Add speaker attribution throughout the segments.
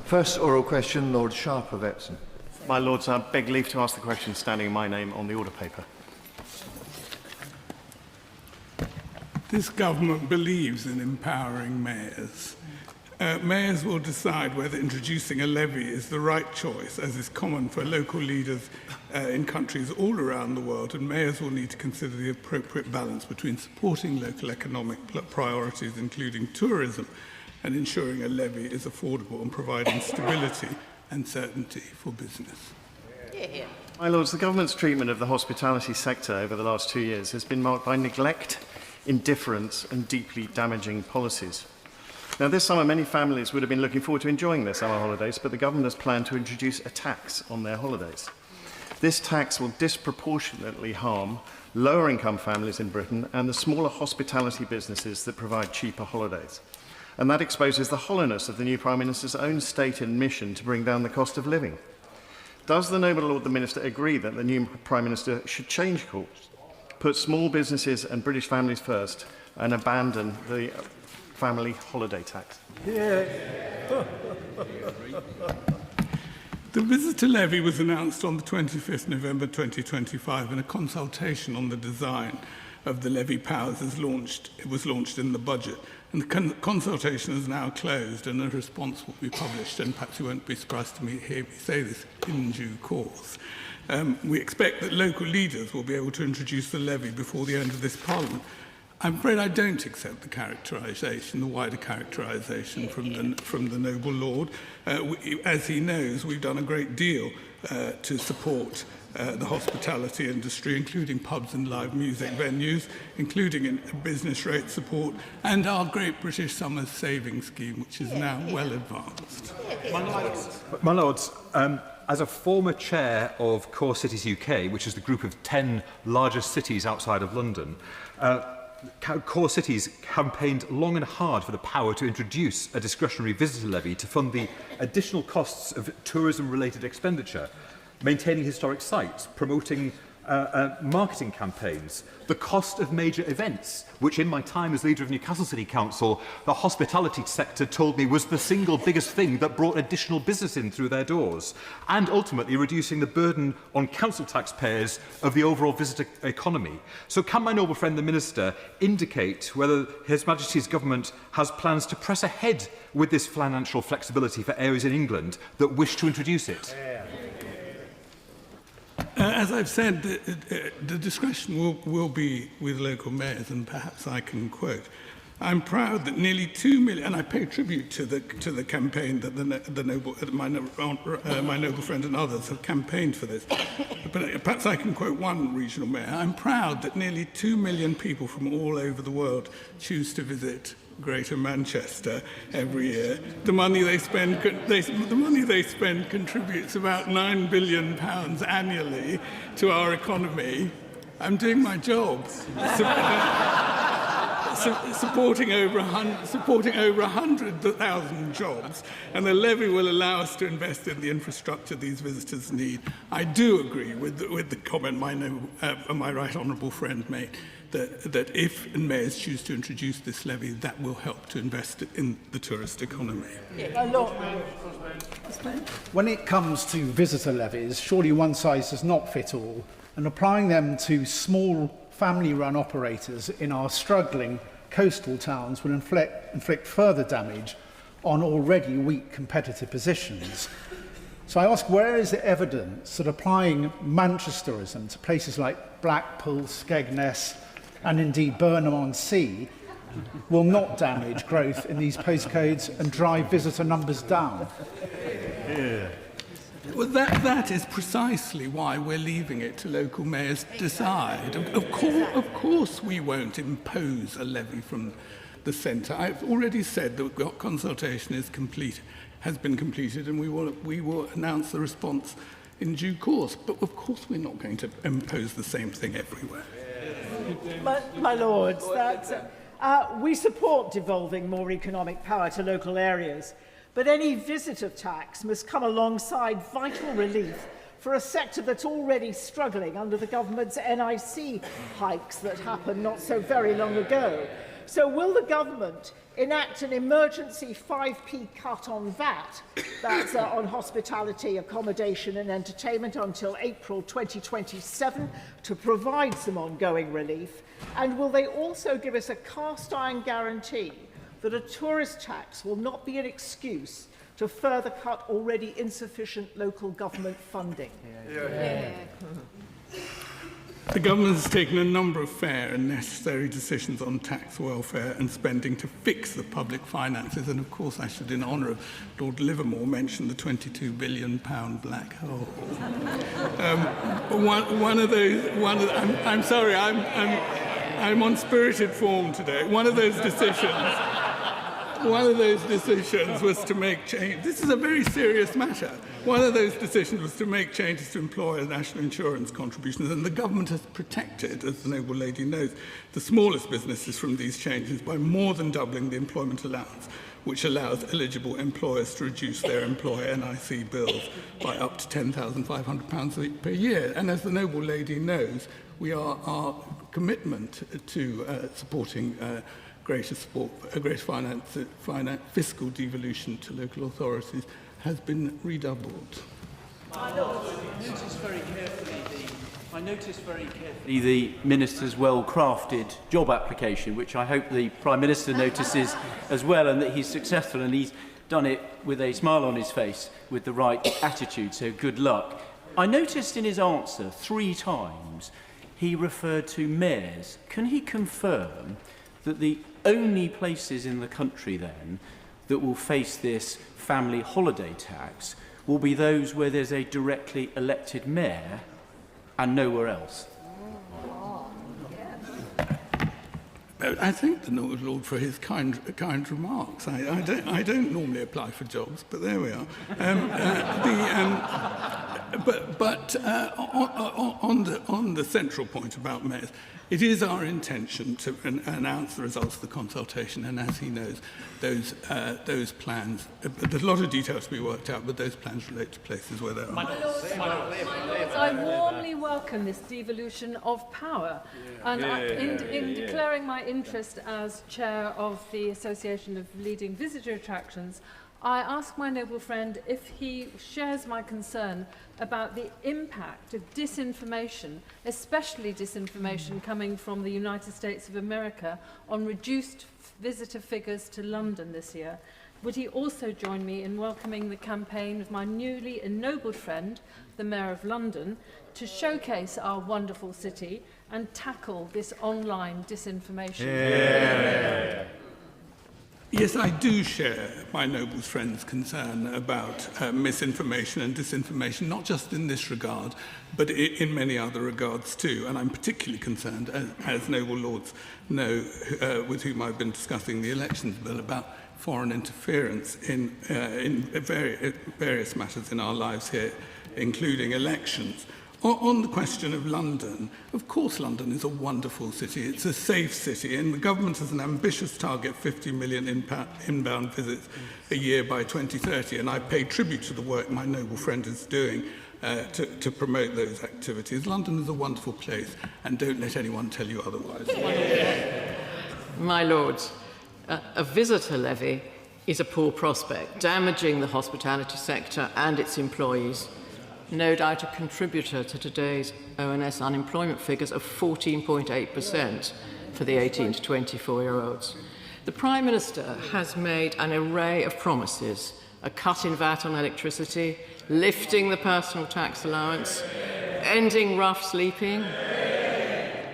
Speaker 1: First oral question, Lord Sharp of Epsom.
Speaker 2: My Lords, I beg leave to ask the question standing my name on the order paper.
Speaker 3: This government believes in empowering mayors. Mayors will decide whether introducing a levy is the right choice, as is common for local leaders in countries all around the world, and mayors will need to consider the appropriate balance between supporting local economic priorities, including tourism, and ensuring a levy is affordable and providing stability and certainty for business.
Speaker 2: My Lords, the government's treatment of the hospitality sector over the last 2 years has been marked by neglect, indifference and deeply damaging policies. Now, this summer, many families would have been looking forward to enjoying their summer holidays, but the government has planned to introduce a tax on their holidays. This tax will disproportionately harm lower-income families in Britain and the smaller hospitality businesses that provide cheaper holidays. And that exposes the hollowness of the new Prime Minister's own stated mission to bring down the cost of living. Does the noble Lord the Minister agree that the new Prime Minister should change course, put small businesses and British families first, and abandon the family holiday tax?
Speaker 3: The visitor levy was announced on the 25th November 2025, and a consultation on the design of the levy powers was launched in the budget. And the consultation is now closed, and a response will be published, and perhaps you won't be surprised to hear me say this, in due course. We expect that local leaders will be able to introduce the levy before the end of this Parliament. I'm afraid I don't accept the characterisation, the wider characterisation from the noble Lord. As he knows, we've done a great deal to support the hospitality industry, including pubs and live music venues, including in business rate support, and our Great British Summers Savings Scheme, which is now well advanced.
Speaker 4: My Lords, as a former chair of Core Cities UK, which is the group of 10 largest cities outside of London, Core Cities campaigned long and hard for the power to introduce a discretionary visitor levy to fund the additional costs of tourism-related expenditure, maintaining historic sites, promoting marketing campaigns, the cost of major events, which in my time as leader of Newcastle City Council, the hospitality sector told me was the single biggest thing that brought additional business in through their doors, and ultimately reducing the burden on council taxpayers of the overall visitor economy. So can my noble friend the Minister indicate whether His Majesty's Government has plans to press ahead with this financial flexibility for areas in England that wish to introduce it?
Speaker 3: As I've said, the discretion will be with local mayors, and perhaps I can quote, "I'm proud that nearly 2 million," and I pay tribute to the campaign that my noble friend and others have campaigned for this. But perhaps I can quote one regional mayor. "I'm proud that nearly 2 million people from all over the world choose to visit Greater Manchester every year. The money they spend contributes about £9 billion annually to our economy. I'm doing my job, supporting over 100,000 jobs, and the levy will allow us to invest in the infrastructure these visitors need." I do agree with the comment my right honourable friend made, that if mayors choose to introduce this levy, that will help to invest in the tourist economy.
Speaker 5: When it comes to visitor levies, surely one size does not fit all, and applying them to small family-run operators in our struggling coastal towns will inflict further damage on already weak competitive positions. So I ask, where is the evidence that applying Manchesterism to places like Blackpool, Skegness, and indeed Burnham-on-Sea will not damage growth in these postcodes and drive visitor numbers down?
Speaker 3: Well, that is precisely why we're leaving it to local mayors to decide. Of course we won't impose a levy from the centre. I've already said that the consultation has been completed, and we will announce the response in due course. But of course we're not going to impose the same thing everywhere.
Speaker 6: My Lords, we support devolving more economic power to local areas, but any visitor tax must come alongside vital relief for a sector that's already struggling under the government's NIC hikes that happened not so very long ago. So will the government enact an emergency 5p cut on VAT, that's on hospitality, accommodation and entertainment until April 2027 to provide some ongoing relief? And will they also give us a cast-iron guarantee that a tourist tax will not be an excuse to further cut already insufficient local government funding?
Speaker 3: The government has taken a number of fair and necessary decisions on tax, welfare and spending to fix the public finances. And of course, I should, in honour of Lord Livermore, mention the £22 billion black hole. I'm sorry, I'm on spirited form today. One of those decisions was to make change. This is a very serious matter. One of those decisions was to make changes to employer national insurance contributions, and the government has protected, as the noble lady knows, the smallest businesses from these changes by more than doubling the employment allowance, which allows eligible employers to reduce their employer NIC bills by up to £10,500 per year. And as the noble lady knows, our commitment to supporting greater fiscal devolution to local authorities has been redoubled.
Speaker 7: I noticed very carefully the Minister's well-crafted job application, which I hope the Prime Minister notices as well, and that he's successful, and he's done it with a smile on his face, with the right attitude, so good luck. I noticed in his answer 3 times he referred to mayors. Can he confirm that the only places in the country then that will face this family holiday tax will be those where there's a directly elected mayor and nowhere else?
Speaker 3: I thank the Lord for his kind remarks. I don't normally apply for jobs, but there we are. On the central point about mayors, it is our intention to announce the results of the consultation, and as he knows, those plans, there's a lot of detail to be worked out, but those plans relate to places where there are.
Speaker 8: I warmly welcome this devolution of power, and in declaring my interest as chair of the Association of Leading Visitor Attractions, I ask my noble friend if he shares my concern about the impact of disinformation, especially disinformation coming from the United States of America, on reduced visitor figures to London this year. Would he also join me in welcoming the campaign of my newly ennobled friend, the Mayor of London, to showcase our wonderful city and tackle this online disinformation?
Speaker 3: Yes, I do share my noble friend's concern about misinformation and disinformation, not just in this regard, but in many other regards too. And I'm particularly concerned, as noble lords know, with whom I've been discussing the elections bill, about foreign interference in various matters in our lives here, including elections. On the question of London, of course London is a wonderful city. It's a safe city, and the government has an ambitious target, 50 million inbound visits a year by 2030, and I pay tribute to the work my noble friend is doing to promote those activities. London is a wonderful place, and don't let anyone tell you otherwise.
Speaker 9: My lords, a visitor levy is a poor prospect, damaging the hospitality sector and its employees. No doubt a contributor to today's ONS unemployment figures of 14.8% for the 18 to 24-year-olds. The Prime Minister has made an array of promises: a cut in VAT on electricity, lifting the personal tax allowance, ending rough sleeping,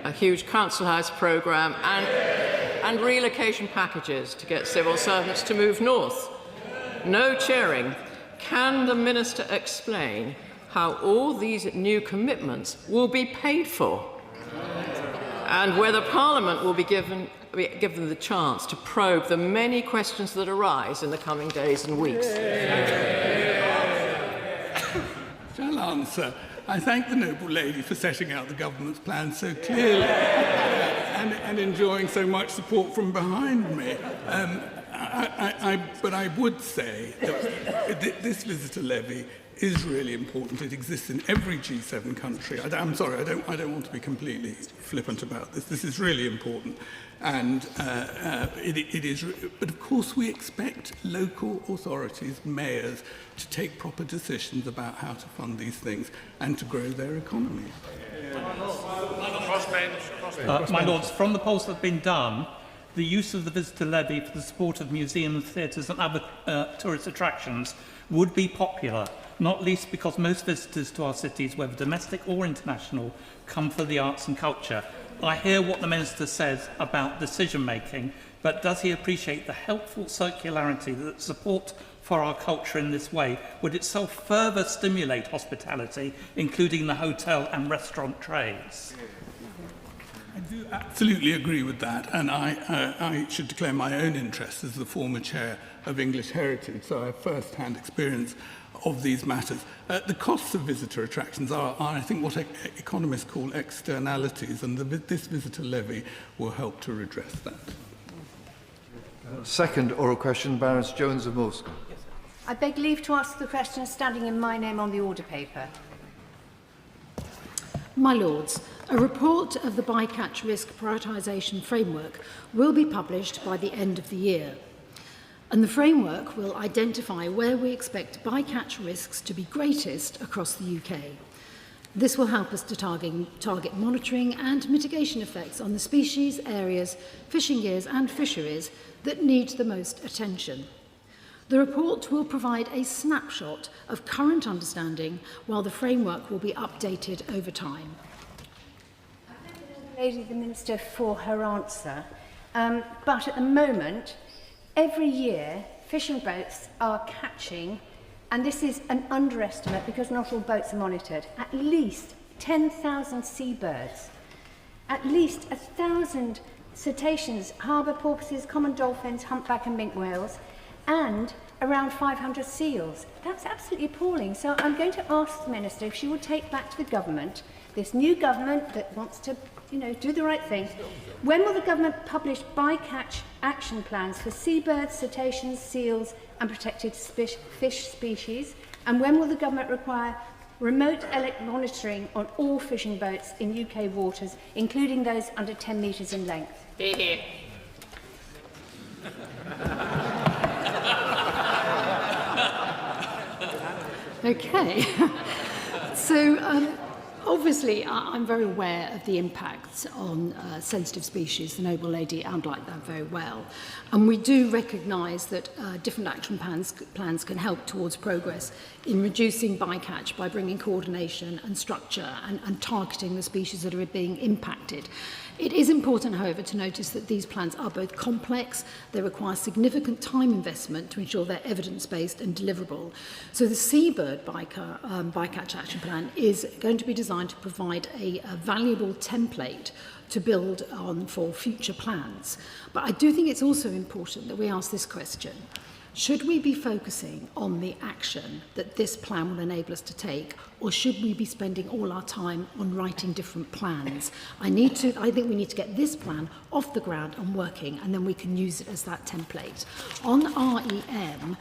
Speaker 9: a huge council house programme, and relocation packages to get civil servants to move north. No cheering. Can the Minister explain how all these new commitments will be paid for, and whether Parliament will be given the chance to probe the many questions that arise in the coming days and weeks?
Speaker 3: Shall answer. I thank the noble lady for setting out the government's plans so clearly and enjoying so much support from behind me. But I would say that this visitor levy is really important. It exists in every G7 country. I'm sorry, I don't want to be completely flippant about this. This is really important. And it is, but of course we expect local authorities, mayors, to take proper decisions about how to fund these things and to grow their economies.
Speaker 10: My Lords, from the polls that have been done, the use of the visitor levy for the support of museums, theatres and other tourist attractions would be popular, not least because most visitors to our cities, whether domestic or international, come for the arts and culture. I hear what the Minister says about decision-making, but does he appreciate the helpful circularity that support for our culture in this way would itself further stimulate hospitality, including the hotel and restaurant trades?
Speaker 3: I do absolutely agree with that, and I should declare my own interest as the former chair of English Heritage, so I have first-hand experience of these matters. The costs of visitor attractions are I think, what economists call externalities, and this visitor levy will help to redress that.
Speaker 1: Second oral question, Baroness Jones of Moulsecourt.
Speaker 11: I beg leave to ask the question standing in my name on the order paper.
Speaker 12: My Lords, a report of the bycatch risk prioritisation framework will be published by the end of the year. And the framework will identify where we expect bycatch risks to be greatest across the UK. This will help us to target monitoring and mitigation effects on the species, areas, fishing gears and fisheries that need the most attention. The report will provide a snapshot of current understanding, while the framework will be updated over time.
Speaker 11: I thank the Minister for her answer, but at the moment, every year, fishing boats are catching, and this is an underestimate because not all boats are monitored, at least 10,000 seabirds, at least 1,000 cetaceans, harbour porpoises, common dolphins, humpback and minke whales, and around 500 seals. That's absolutely appalling. So I'm going to ask the Minister if she will take back to the government, this new government that wants to, do the right thing. When will the government publish bycatch action plans for seabirds, cetaceans, seals and protected fish species? And when will the government require remote monitoring on all fishing boats in UK waters, including those under 10 metres in length?
Speaker 12: Okay, so obviously I'm very aware of the impacts on sensitive species. The noble lady outlined that very well. And we do recognise that different action plans can help towards progress in reducing bycatch by bringing coordination and structure and targeting the species that are being impacted. It is important, however, to notice that these plans are both complex, they require significant time investment to ensure they're evidence-based and deliverable. So the seabird bycatch action plan is going to be designed to provide a valuable template to build on for future plans. But I do think it's also important that we ask this question. Should we be focusing on the action that this plan will enable us to take, or should we be spending all our time on writing different plans? I think we need to get this plan off the ground and working, and then we can use it as that template. On REM,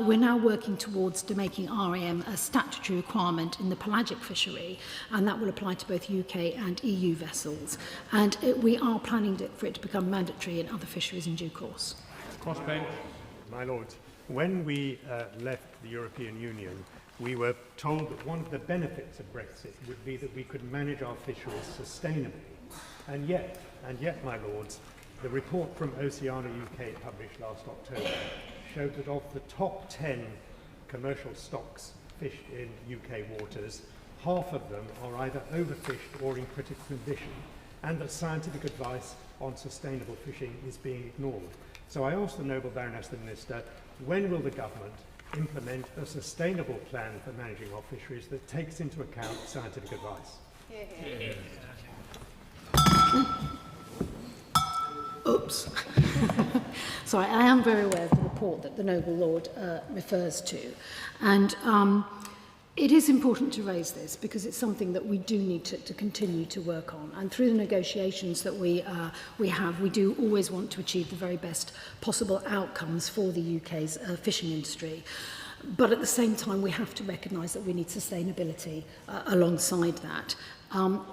Speaker 12: we're now working towards making REM a statutory requirement in the pelagic fishery, and that will apply to both UK and EU vessels. And we are planning for it to become mandatory in other fisheries in due course.
Speaker 13: Crossbench. My Lord, when we left the European Union, we were told that one of the benefits of Brexit would be that we could manage our fisheries sustainably. And yet, my Lords, the report from Oceana UK published last October showed that of the top 10 commercial stocks fished in UK waters, half of them are either overfished or in critical condition, and that scientific advice on sustainable fishing is being ignored. So I ask the noble Baroness, the Minister, when will the government implement a sustainable plan for managing our fisheries that takes into account scientific advice?
Speaker 12: Oops. Sorry, I am very aware of the report that the noble Lord refers to. And it is important to raise this because it's something that we do need to continue to work on. And through the negotiations that we do always want to achieve the very best possible outcomes for the UK's fishing industry. But at the same time, we have to recognise that we need sustainability alongside that.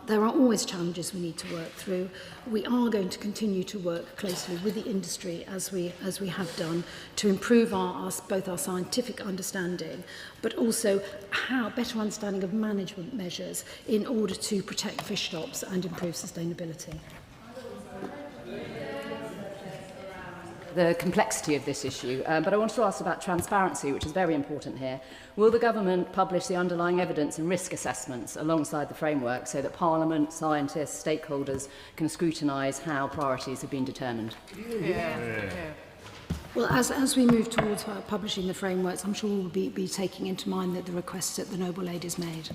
Speaker 12: There are always challenges we need to work through. We are going to continue to work closely with the industry as we have done to improve both our scientific understanding, but also better understanding of management measures in order to protect fish stocks and improve sustainability.
Speaker 14: The complexity of this issue, but I wanted to ask about transparency, which is very important here. Will the government publish the underlying evidence and risk assessments alongside the framework so that Parliament, scientists, stakeholders can scrutinise how priorities have been determined?
Speaker 12: Well, as we move towards publishing the frameworks, I'm sure we'll be taking into mind the requests that the Noble Lady's made.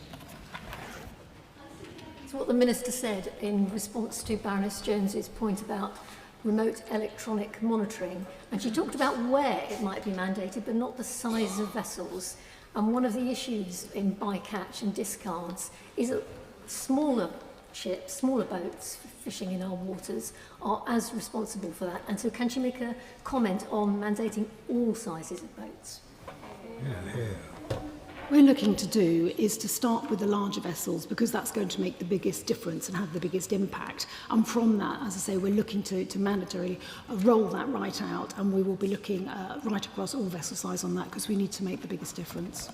Speaker 15: It's what the Minister said in response to Baroness Jones's point about remote electronic monitoring, and she talked about where it might be mandated but not the size of vessels. And one of the issues in bycatch and discards is that smaller ships, smaller boats fishing in our waters are as responsible for that. And so can she make a comment on mandating all sizes of boats?
Speaker 12: We're looking to do is to start with the larger vessels because that's going to make the biggest difference and have the biggest impact. And from that, as I say, we're looking to mandatorily roll that right out, and we will be looking right across all vessel size on that because we need to make the biggest difference.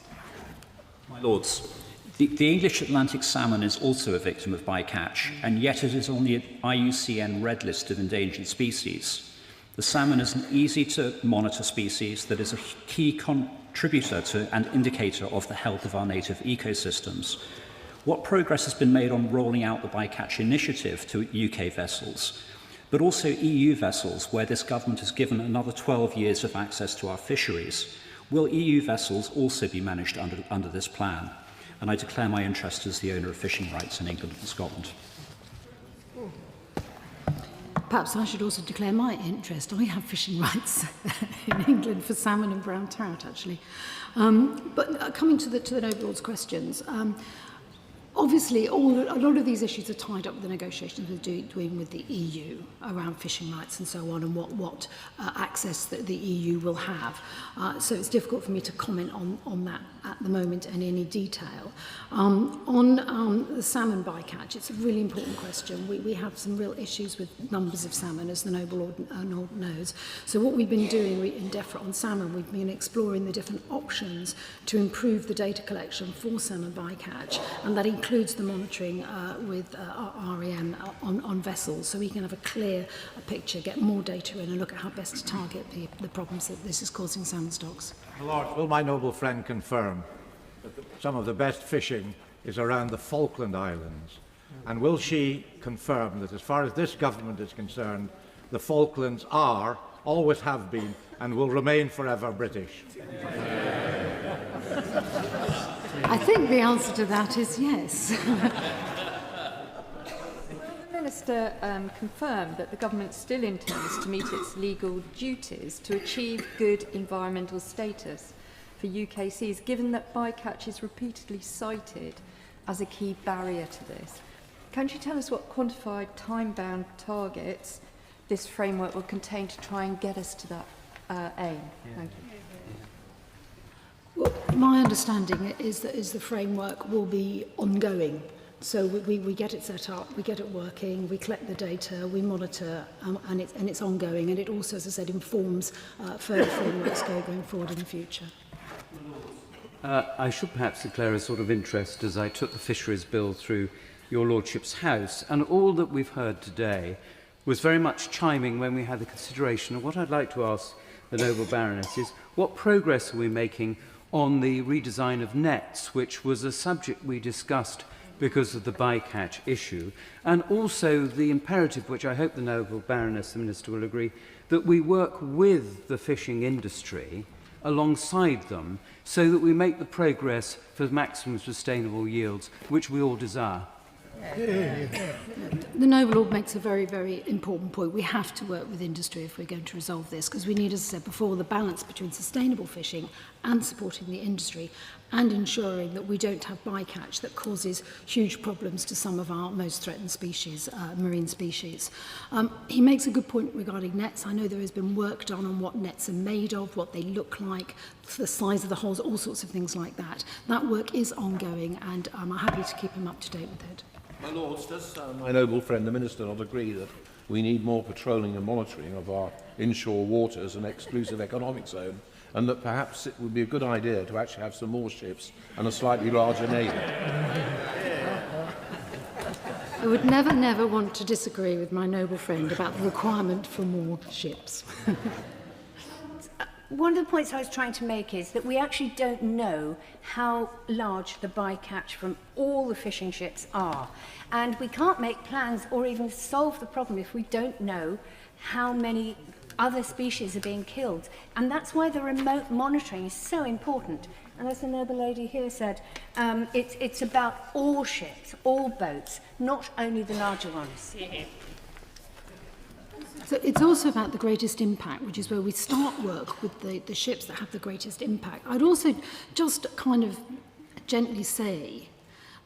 Speaker 16: My Lords, the English Atlantic salmon is also a victim of bycatch, and yet it is on the IUCN Red List of endangered species. The salmon is an easy-to-monitor species that is a key contributor to and indicator of the health of our native ecosystems. What progress has been made on rolling out the bycatch initiative to UK vessels, but also EU vessels where this government has given another 12 years of access to our fisheries? Will EU vessels also be managed under this plan? And I declare my interest as the owner of fishing rights in England and Scotland.
Speaker 12: Perhaps I should also declare my interest. I have fishing rights in England for salmon and brown trout, actually. But coming to the Noble Lord's questions, obviously, a lot of these issues are tied up with the negotiations we're doing with the EU around fishing rights and so on, and what access that the EU will have. So it's difficult for me to comment on that at the moment in any detail. On the salmon bycatch, it's a really important question. We have some real issues with numbers of salmon, as the Noble Lord knows. So what we've been doing in DEFRA on salmon, we've been exploring the different options to improve the data collection for salmon bycatch, and that includes the monitoring with REM on vessels, so we can have a clear picture, get more data in and look at how best to target the problems that this is causing salmon stocks.
Speaker 17: My Lord, will my noble friend confirm that some of the best fishing is around the Falkland Islands? And will she confirm that as far as this government is concerned, the Falklands are, always have been, and will remain forever British?
Speaker 12: I think the answer to that is yes.
Speaker 18: The Minister confirmed that the government still intends to meet its legal duties to achieve good environmental status for UK seas, given that bycatch is repeatedly cited as a key barrier to this. Can you tell us what quantified time-bound targets this framework will contain to try and get us to that aim? Thank you.
Speaker 12: Well, my understanding is that the framework will be ongoing. So we get it set up, we get it working, we collect the data, we monitor, and it's ongoing. And it also, as I said, informs further frameworks going forward in the future.
Speaker 19: I should perhaps declare a sort of interest as I took the Fisheries Bill through your Lordship's House, and all that we've heard today was very much chiming when we had the consideration of what I'd like to ask the Noble Baroness is, what progress are we making on the redesign of nets, which was a subject we discussed because of the bycatch issue, and also the imperative, which I hope the Noble Baroness, the Minister, will agree, that we work with the fishing industry alongside them so that we make the progress for maximum sustainable yields, which we all desire.
Speaker 12: The Noble Lord makes a very, very important point. We have to work with industry if we're going to resolve this, because we need, as I said before, the balance between sustainable fishing and supporting the industry and ensuring that we don't have bycatch that causes huge problems to some of our most threatened species, marine species. He makes a good point regarding nets. I know there has been work done on what nets are made of, what they look like, the size of the holes, all sorts of things like that. That work is ongoing, and I'm happy to keep him up to date with it.
Speaker 20: My Lords, does my noble friend the Minister not agree that we need more patrolling and monitoring of our inshore waters and exclusive economic zone, and that perhaps it would be a good idea to actually have some more ships and a slightly larger navy?
Speaker 12: I would never want to disagree with my noble friend about the requirement for more ships.
Speaker 11: One of the points I was trying to make is that we actually don't know how large the bycatch from all the fishing ships are. And we can't make plans or even solve the problem if we don't know how many other species are being killed. And that's why the remote monitoring is so important. And as the noble lady here said, it's about all ships, all boats, not only the larger ones.
Speaker 12: So it's also about the greatest impact, which is where we start work with the ships that have the greatest impact. I'd also just kind of gently say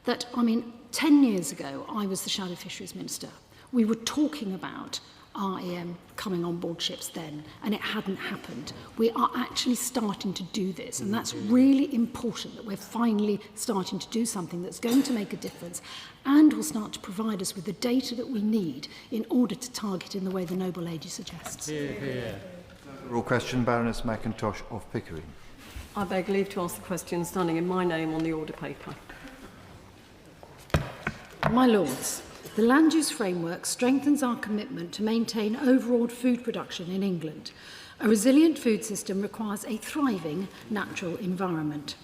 Speaker 12: that, 10 years ago, I was the Shadow Fisheries Minister. We were talking about REM coming on board ships then, and it hadn't happened. We are actually starting to do this, and that's really important that we're finally starting to do something that's going to make a difference and will start to provide us with the data that we need in order to target in the way the noble lady suggests.
Speaker 1: Oral question, Baroness McIntosh of Pickering.
Speaker 21: I beg leave to ask the question standing in my name on the order paper.
Speaker 12: My Lords, the land use framework strengthens our commitment to maintain overall food production in England. A resilient food system requires a thriving natural environment.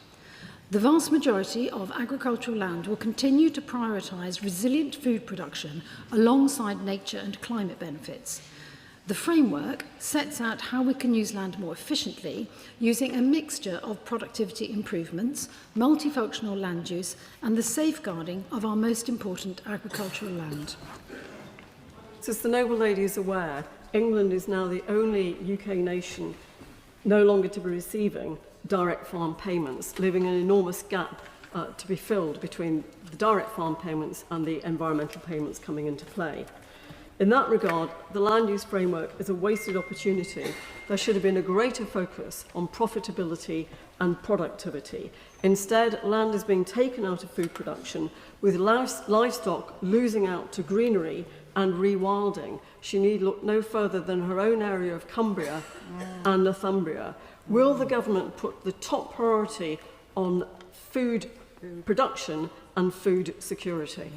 Speaker 12: The vast majority of agricultural land will continue to prioritise resilient food production alongside nature and climate benefits. The framework sets out how we can use land more efficiently using a mixture of productivity improvements, multifunctional land use and the safeguarding of our most important agricultural land.
Speaker 21: So as the noble lady is aware, England is now the only UK nation no longer to be receiving direct farm payments, leaving an enormous gap to be filled between the direct farm payments and the environmental payments coming into play. In that regard, the land use framework is a wasted opportunity. There should have been a greater focus on profitability and productivity. Instead, land is being taken out of food production, with livestock losing out to greenery and rewilding. She need look no further than her own area of Cumbria and Northumbria. Will the government put the top priority on food production and food security?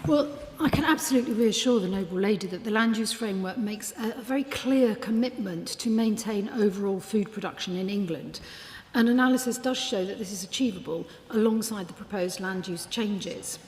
Speaker 12: Well, I can absolutely reassure the noble lady that the land use framework makes a very clear commitment to maintain overall food production in England. And analysis does show that this is achievable alongside the proposed land use changes.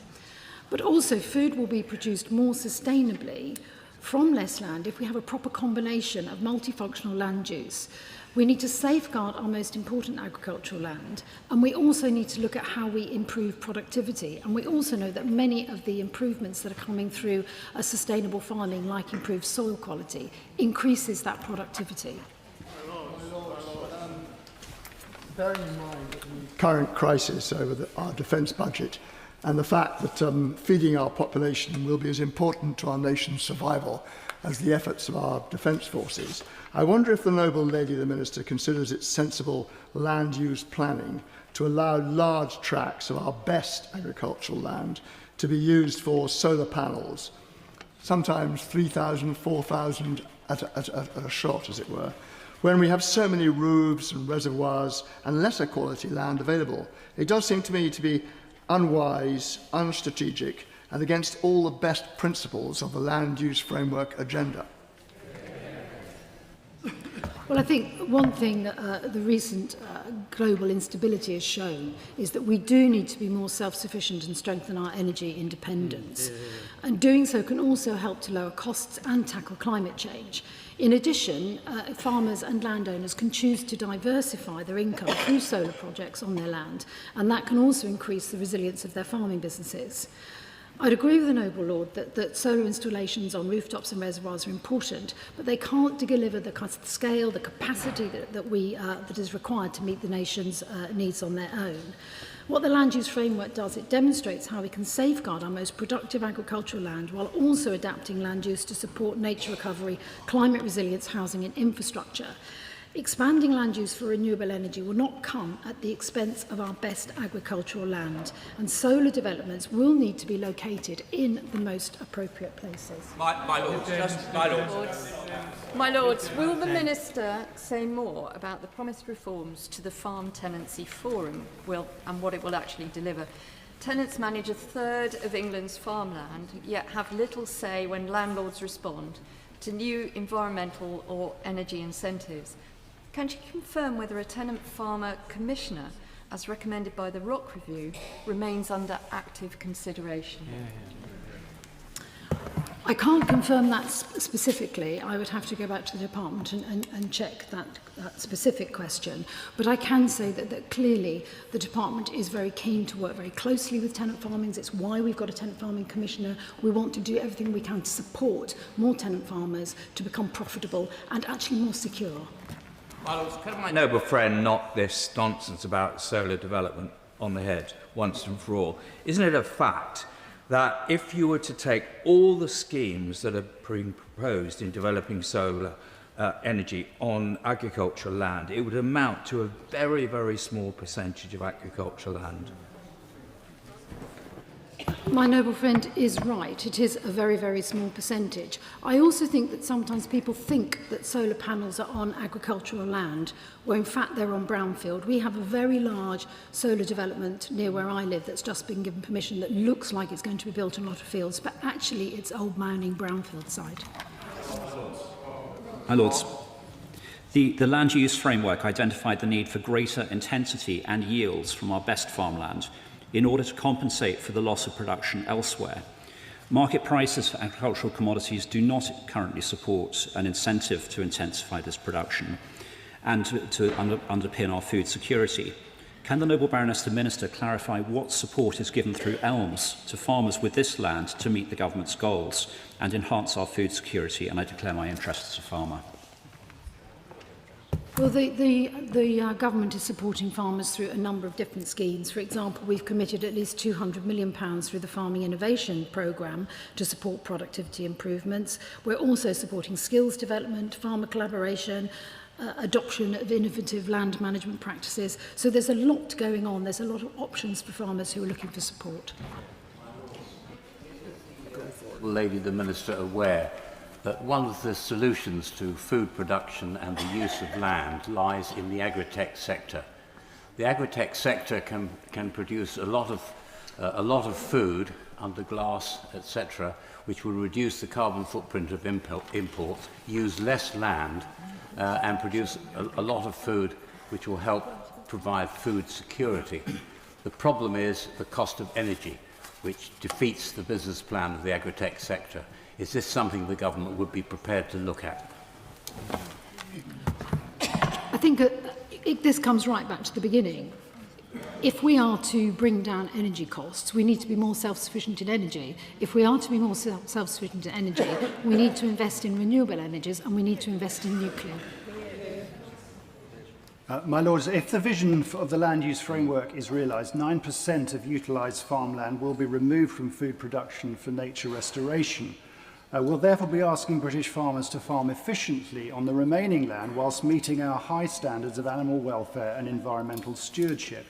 Speaker 12: But also, food will be produced more sustainably from less land if we have a proper combination of multifunctional land use. We need to safeguard our most important agricultural land, and we also need to look at how we improve productivity. And we also know that many of the improvements that are coming through a sustainable farming, like improved soil quality, increases that productivity.
Speaker 22: Bearing in mind the current crisis over our defence budget and the fact that feeding our population will be as important to our nation's survival as the efforts of our defence forces, I wonder if the noble lady, the Minister, considers it sensible land use planning to allow large tracts of our best agricultural land to be used for solar panels, sometimes 3,000, 4,000 at a shot, as it were, when we have so many roofs and reservoirs and lesser quality land available. It does seem to me to be unwise, unstrategic, and against all the best principles of the land use framework agenda.
Speaker 12: Well, I think one thing that the recent global instability has shown is that we do need to be more self-sufficient and strengthen our energy independence. And doing so can also help to lower costs and tackle climate change. In addition, farmers and landowners can choose to diversify their income through solar projects on their land, and that can also increase the resilience of their farming businesses. I'd agree with the Noble Lord that solar installations on rooftops and reservoirs are important, but they can't deliver the kind of scale, the capacity that is required to meet the nation's needs on their own. What the land use framework does, it demonstrates how we can safeguard our most productive agricultural land while also adapting land use to support nature recovery, climate resilience, housing and infrastructure. Expanding land use for renewable energy will not come at the expense of our best agricultural land, and solar developments will need to be located in the most appropriate places.
Speaker 2: My
Speaker 18: Lords, will the Minister say more about the promised reforms to the Farm Tenancy Forum and what it will actually deliver? Tenants manage a third of England's farmland, yet have little say when landlords respond to new environmental or energy incentives. Can she confirm whether a tenant farmer commissioner, as recommended by the Rock Review, remains under active consideration?
Speaker 12: I can't confirm that specifically. I would have to go back to the department and check that specific question. But I can say that clearly the department is very keen to work very closely with tenant farmings. It's why we've got a tenant farming commissioner. We want to do everything we can to support more tenant farmers to become profitable and actually more secure.
Speaker 2: My Lords, can my noble friend knock this nonsense about solar development on the head once and for all? Isn't it a fact that if you were to take all the schemes that are being proposed in developing solar energy on agricultural land, it would amount to a very, very small percentage of agricultural land?
Speaker 12: My noble friend is right. It is a very, very small percentage. I also think that sometimes people think that solar panels are on agricultural land, where in fact they're on brownfield. We have a very large solar development near where I live that's just been given permission that looks like it's going to be built on a lot of fields, but actually it's old Mounting brownfield site.
Speaker 16: My Lords, the land use framework identified the need for greater intensity and yields from our best farmland in order to compensate for the loss of production elsewhere. Market prices for agricultural commodities do not currently support an incentive to intensify this production and to underpin our food security. Can the Noble Baroness the Minister clarify what support is given through ELMS to farmers with this land to meet the government's goals and enhance our food security? And I declare my interest as a farmer.
Speaker 12: Well, the government is supporting farmers through a number of different schemes. For example, we've committed at least £200 million through the Farming Innovation Programme to support productivity improvements. We're also supporting skills development, farmer collaboration, adoption of innovative land management practices. So there's a lot going on. There's a lot of options for farmers who are looking for support.
Speaker 4: Lady the Minister aware that one of the solutions to food production and the use of land lies in the agri-tech sector. The agri-tech sector can produce a lot of food under glass, etc., which will reduce the carbon footprint of imports, use less land, and produce a lot of food which will help provide food security. The problem is the cost of energy, which defeats the business plan of the agri-tech sector. Is this something the government would be prepared to look at?
Speaker 12: I think this comes right back to the beginning. If we are to bring down energy costs, we need to be more self-sufficient in energy. If we are to be more self-sufficient in energy, we need to invest in renewable energies and we need to invest in nuclear.
Speaker 5: My Lords, if the vision of the land use framework is realised, 9% of utilised farmland will be removed from food production for nature restoration. We'll therefore be asking British farmers to farm efficiently on the remaining land whilst meeting our high standards of animal welfare and environmental stewardship.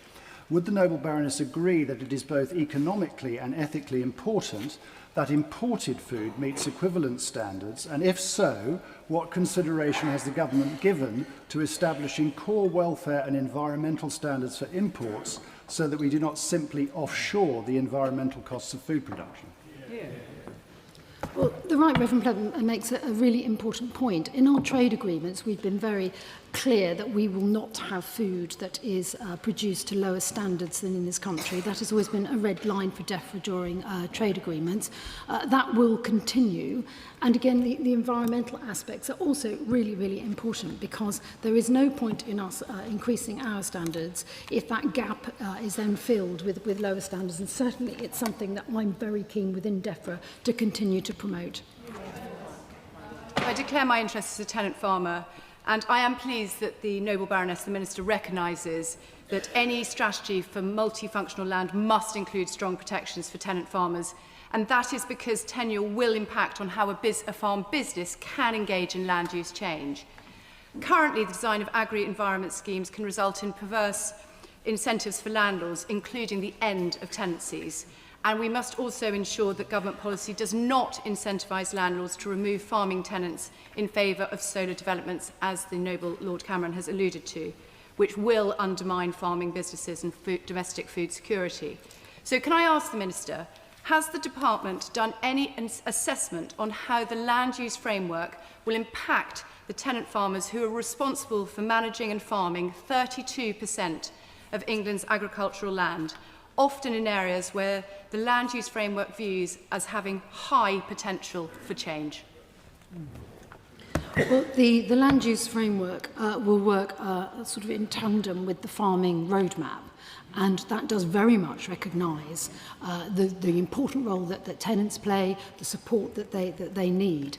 Speaker 5: Would the Noble Baroness agree that it is both economically and ethically important that imported food meets equivalent standards, and if so, what consideration has the government given to establishing core welfare and environmental standards for imports so that we do not simply offshore the environmental costs of food production?
Speaker 12: Well, the Right Reverend Pleasant makes a really important point. In our trade agreements, we've been very clear that we will not have food that is produced to lower standards than in this country. That has always been a red line for DEFRA during trade agreements. That will continue. And again, the environmental aspects are also really, really important, because there is no point in us increasing our standards if that gap is then filled with lower standards. And certainly it's something that I'm very keen within DEFRA to continue to promote.
Speaker 6: I declare my interest as a tenant farmer, and I am pleased that the Noble Baroness, the Minister, recognises that any strategy for multifunctional land must include strong protections for tenant farmers, and that is because tenure will impact on how a farm business can engage in land use change. Currently, the design of agri-environment schemes can result in perverse incentives for landlords, including the end of tenancies. And we must also ensure that government policy does not incentivise landlords to remove farming tenants in favour of solar developments, as the Noble Lord Cameron has alluded to, which will undermine farming businesses and domestic food security. So can I ask the Minister, has the Department done any assessment on how the land use framework will impact the tenant farmers who are responsible for managing and farming 32% of England's agricultural land, often in areas where the land use framework views as having high potential for change?
Speaker 12: Well, the land use framework will work sort of in tandem with the farming roadmap. And that does very much recognise the important role that tenants play, the support that they need.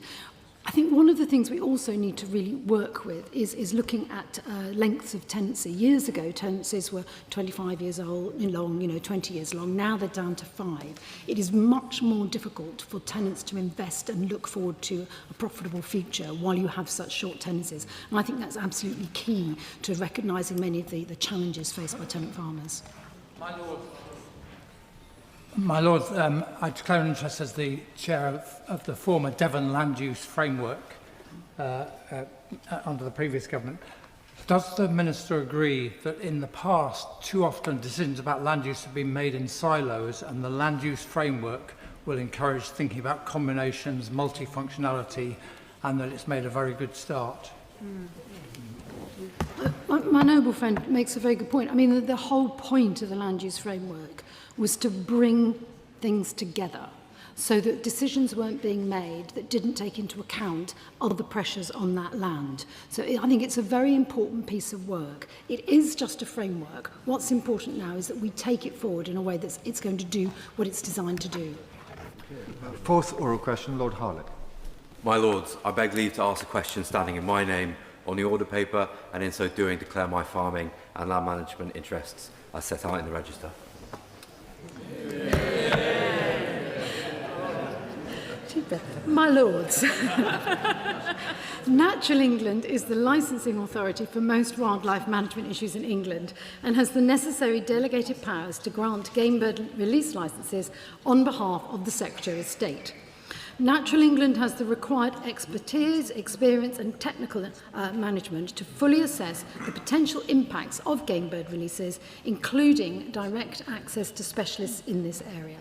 Speaker 12: I think one of the things we also need to really work with is looking at lengths of tenancy. Years ago, tenancies were 25 years long, 20 years long. Now they're down to 5. It is much more difficult for tenants to invest and look forward to a profitable future while you have such short tenancies. And I think that's absolutely key to recognising many of the challenges faced by tenant farmers.
Speaker 7: My Lord, I declare an interest as the chair of the former Devon Land Use Framework under the previous government. Does the Minister agree that in the past, too often decisions about land use have been made in silos, and the land use framework will encourage thinking about combinations, multifunctionality, and that it's made a very good start?
Speaker 12: My noble friend makes a very good point. I mean, the whole point of the land use framework was to bring things together so that decisions weren't being made that didn't take into account other pressures on that land. So I think it's a very important piece of work. It is just a framework. What's important now is that we take it forward in a way that it's going to do what it's designed to do.
Speaker 1: Fourth oral question, Lord Harlett.
Speaker 23: My Lords, I beg leave to ask a question standing in my name on the order paper, and in so doing declare my farming and land management interests as set out in the register.
Speaker 12: My Lords, Natural England is the licensing authority for most wildlife management issues in England and has the necessary delegated powers to grant game bird release licences on behalf of the Secretary of State. Natural England has the required expertise, experience and technical management to fully assess the potential impacts of game bird releases, including direct access to specialists in this area.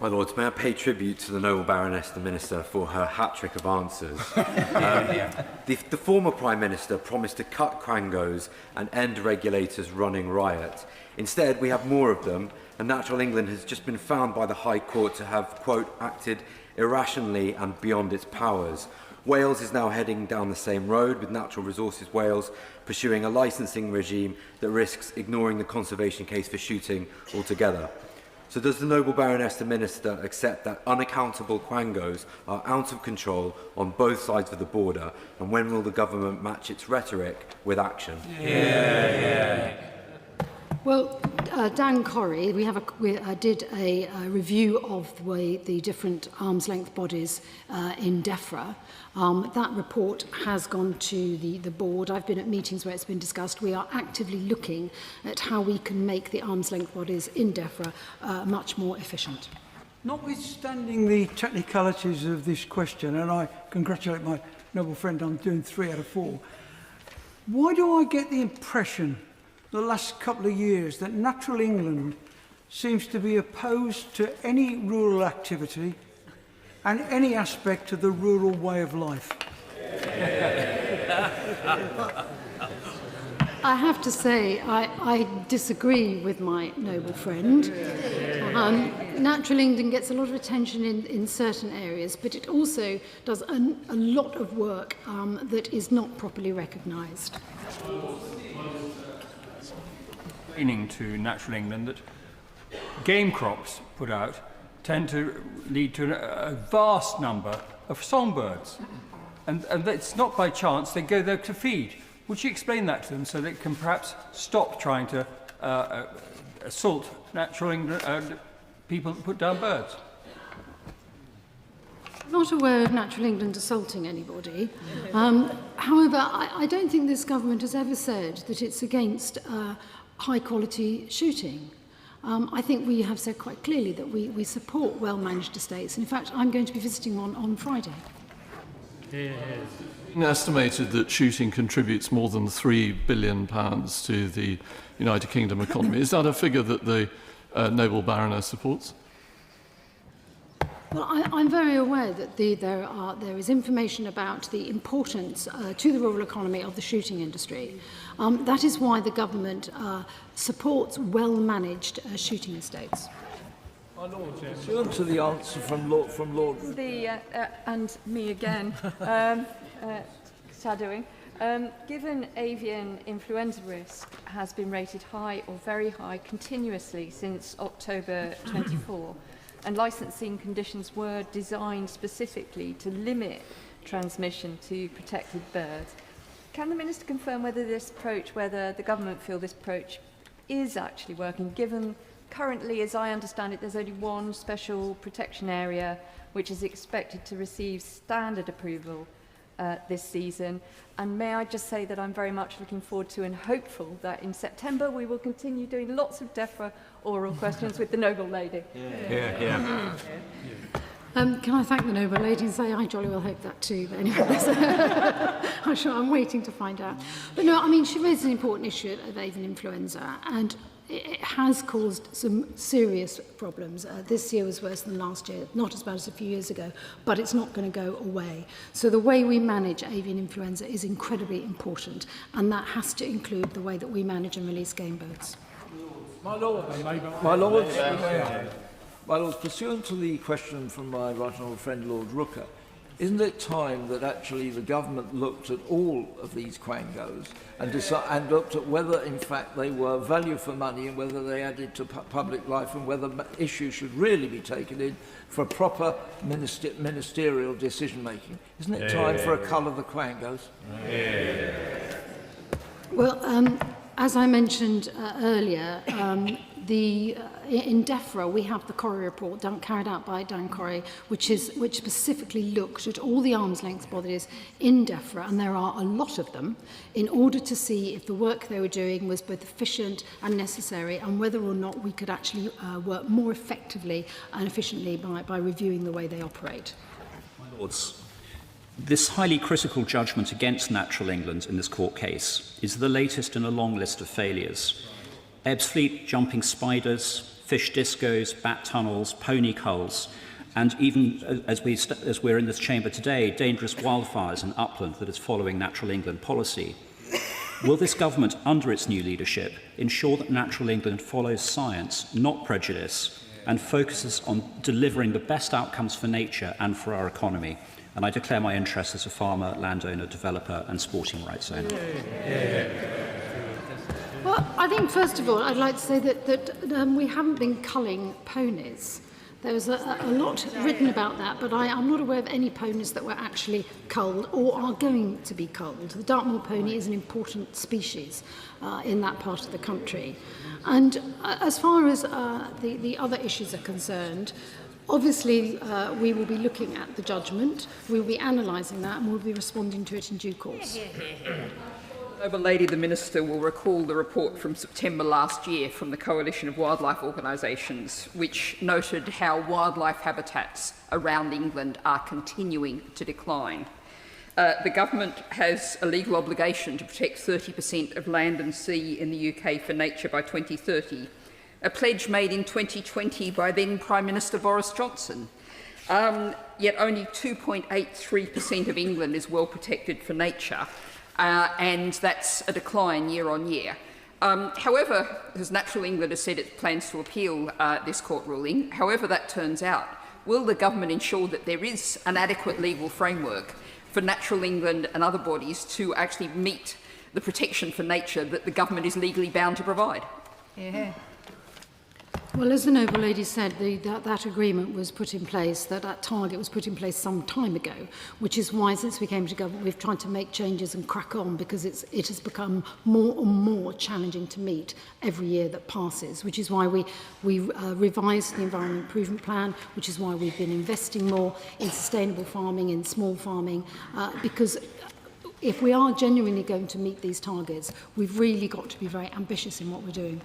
Speaker 23: My Lords, may I pay tribute to the Noble Baroness, the Minister, for her hat-trick of answers. The former Prime Minister promised to cut quangos and end regulators running riot. Instead, we have more of them, and Natural England has just been found by the High Court to have, quote, acted irrationally and beyond its powers. Wales is now heading down the same road, with Natural Resources Wales pursuing a licensing regime that risks ignoring the conservation case for shooting altogether. So does the Noble Baroness, the Minister, accept that unaccountable quangos are out of control on both sides of the border, and when will the government match its rhetoric with action?
Speaker 12: Well, Dan Corrie, we did a review of the way the different arm's length bodies in DEFRA. That report has gone to the board. I've been at meetings where it's been discussed. We are actively looking at how we can make the arm's length bodies in DEFRA much more efficient.
Speaker 24: Notwithstanding the technicalities of this question, and I congratulate my noble friend on doing 3 out of 4, why do I get the impression the last couple of years that Natural England seems to be opposed to any rural activity and any aspect of the rural way of life?
Speaker 12: I have to say, I disagree with my noble friend. Natural England gets a lot of attention in certain areas, but it also does a lot of work that is not properly recognised.
Speaker 3: Meaning to Natural England that game crops put out tend to lead to a vast number of songbirds. And it's not by chance, they go there to feed. Would you explain that to them so they can perhaps stop trying to assault Natural England people that put down birds?
Speaker 12: I'm not aware of Natural England assaulting anybody. However, I don't think this government has ever said that it's against high-quality shooting. I think we have said quite clearly that we support well-managed estates. In fact, I'm going to be visiting one on Friday.
Speaker 8: Estimated that shooting contributes more than £3 billion to the United Kingdom economy. Is that a figure that the noble Baroness supports?
Speaker 12: Well, I'm very aware that there is information about the importance to the rural economy of the shooting industry. That is why the government supports well-managed shooting estates.
Speaker 9: Pursuant to the answer from Lord
Speaker 18: And me again, shadowing. Given avian influenza risk has been rated high or very high continuously since October 24, and licensing conditions were designed specifically to limit transmission to protected birds, can the Minister confirm whether the government feel this approach is actually working, given currently, as I understand it, there's only one special protection area which is expected to receive standard approval this season? And may I just say that I'm very much looking forward to and hopeful that in September we will continue doing lots of DEFRA oral questions with the noble lady.
Speaker 12: Can I thank the noble lady and say I jolly well hope that too, but anyway, I'm sure I'm waiting to find out. But no, I mean, she raised an important issue of avian influenza, and it has caused some serious problems. This year was worse than last year, not as bad as a few years ago, but it's not going to go away. So the way we manage avian influenza is incredibly important, and that has to include the way that we manage and release game birds.
Speaker 9: My Lord, pursuant to the question from my right honourable friend Lord Rooker, isn't it time that actually the government looked at all of these quangos and looked at whether in fact they were value for money and whether they added to public life and whether issues should really be taken in for proper ministerial decision making? Isn't it time for a cull of the quangos?
Speaker 12: Well, as I mentioned earlier, in DEFRA we have the Corrie report carried out by Dan Corrie, which specifically looked at all the arm's length bodies in DEFRA, and there are a lot of them, in order to see if the work they were doing was both efficient and necessary, and whether or not we could actually work more effectively and efficiently by reviewing the way they operate.
Speaker 16: My Lords, this highly critical judgment against Natural England in this court case is the latest in a long list of failures. Ebbsfleet jumping spiders, fish discos, bat tunnels, pony culls, and even, as we're in this chamber today, dangerous wildfires in upland that is following Natural England policy. Will this government, under its new leadership, ensure that Natural England follows science, not prejudice, and focuses on delivering the best outcomes for nature and for our economy? And I declare my interest as a farmer, landowner, developer, and sporting rights owner.
Speaker 12: Well, I think, first of all, I'd like to say that we haven't been culling ponies. There was a lot written about that, but I'm not aware of any ponies that were actually culled or are going to be culled. The Dartmoor pony is an important species in that part of the country. And as far as the other issues are concerned, obviously we will be looking at the judgment, we will be analysing that, and we'll be responding to it in due course.
Speaker 10: Noble Lady, the Minister will recall the report from September last year from the Coalition of Wildlife Organisations, which noted how wildlife habitats around England are continuing to decline. The government has a legal obligation to protect 30% of land and sea in the UK for nature by 2030, a pledge made in 2020 by then Prime Minister Boris Johnson. Yet only 2.83% of England is well protected for nature. and that's a decline year on year. However, as Natural England has said it plans to appeal this court ruling, however that turns out, will the government ensure that there is an adequate legal framework for Natural England and other bodies to actually meet the protection for nature that the government is legally bound to provide?
Speaker 6: Yeah.
Speaker 12: Well, as the Noble Lady said, that agreement was put in place, that target was put in place some time ago, which is why, since we came to government, we've tried to make changes and crack on, because it has become more and more challenging to meet every year that passes, which is why we revised the Environment Improvement Plan, which is why we've been investing more in sustainable farming, in small farming, because if we are genuinely going to meet these targets, we've really got to be very ambitious in what we're doing.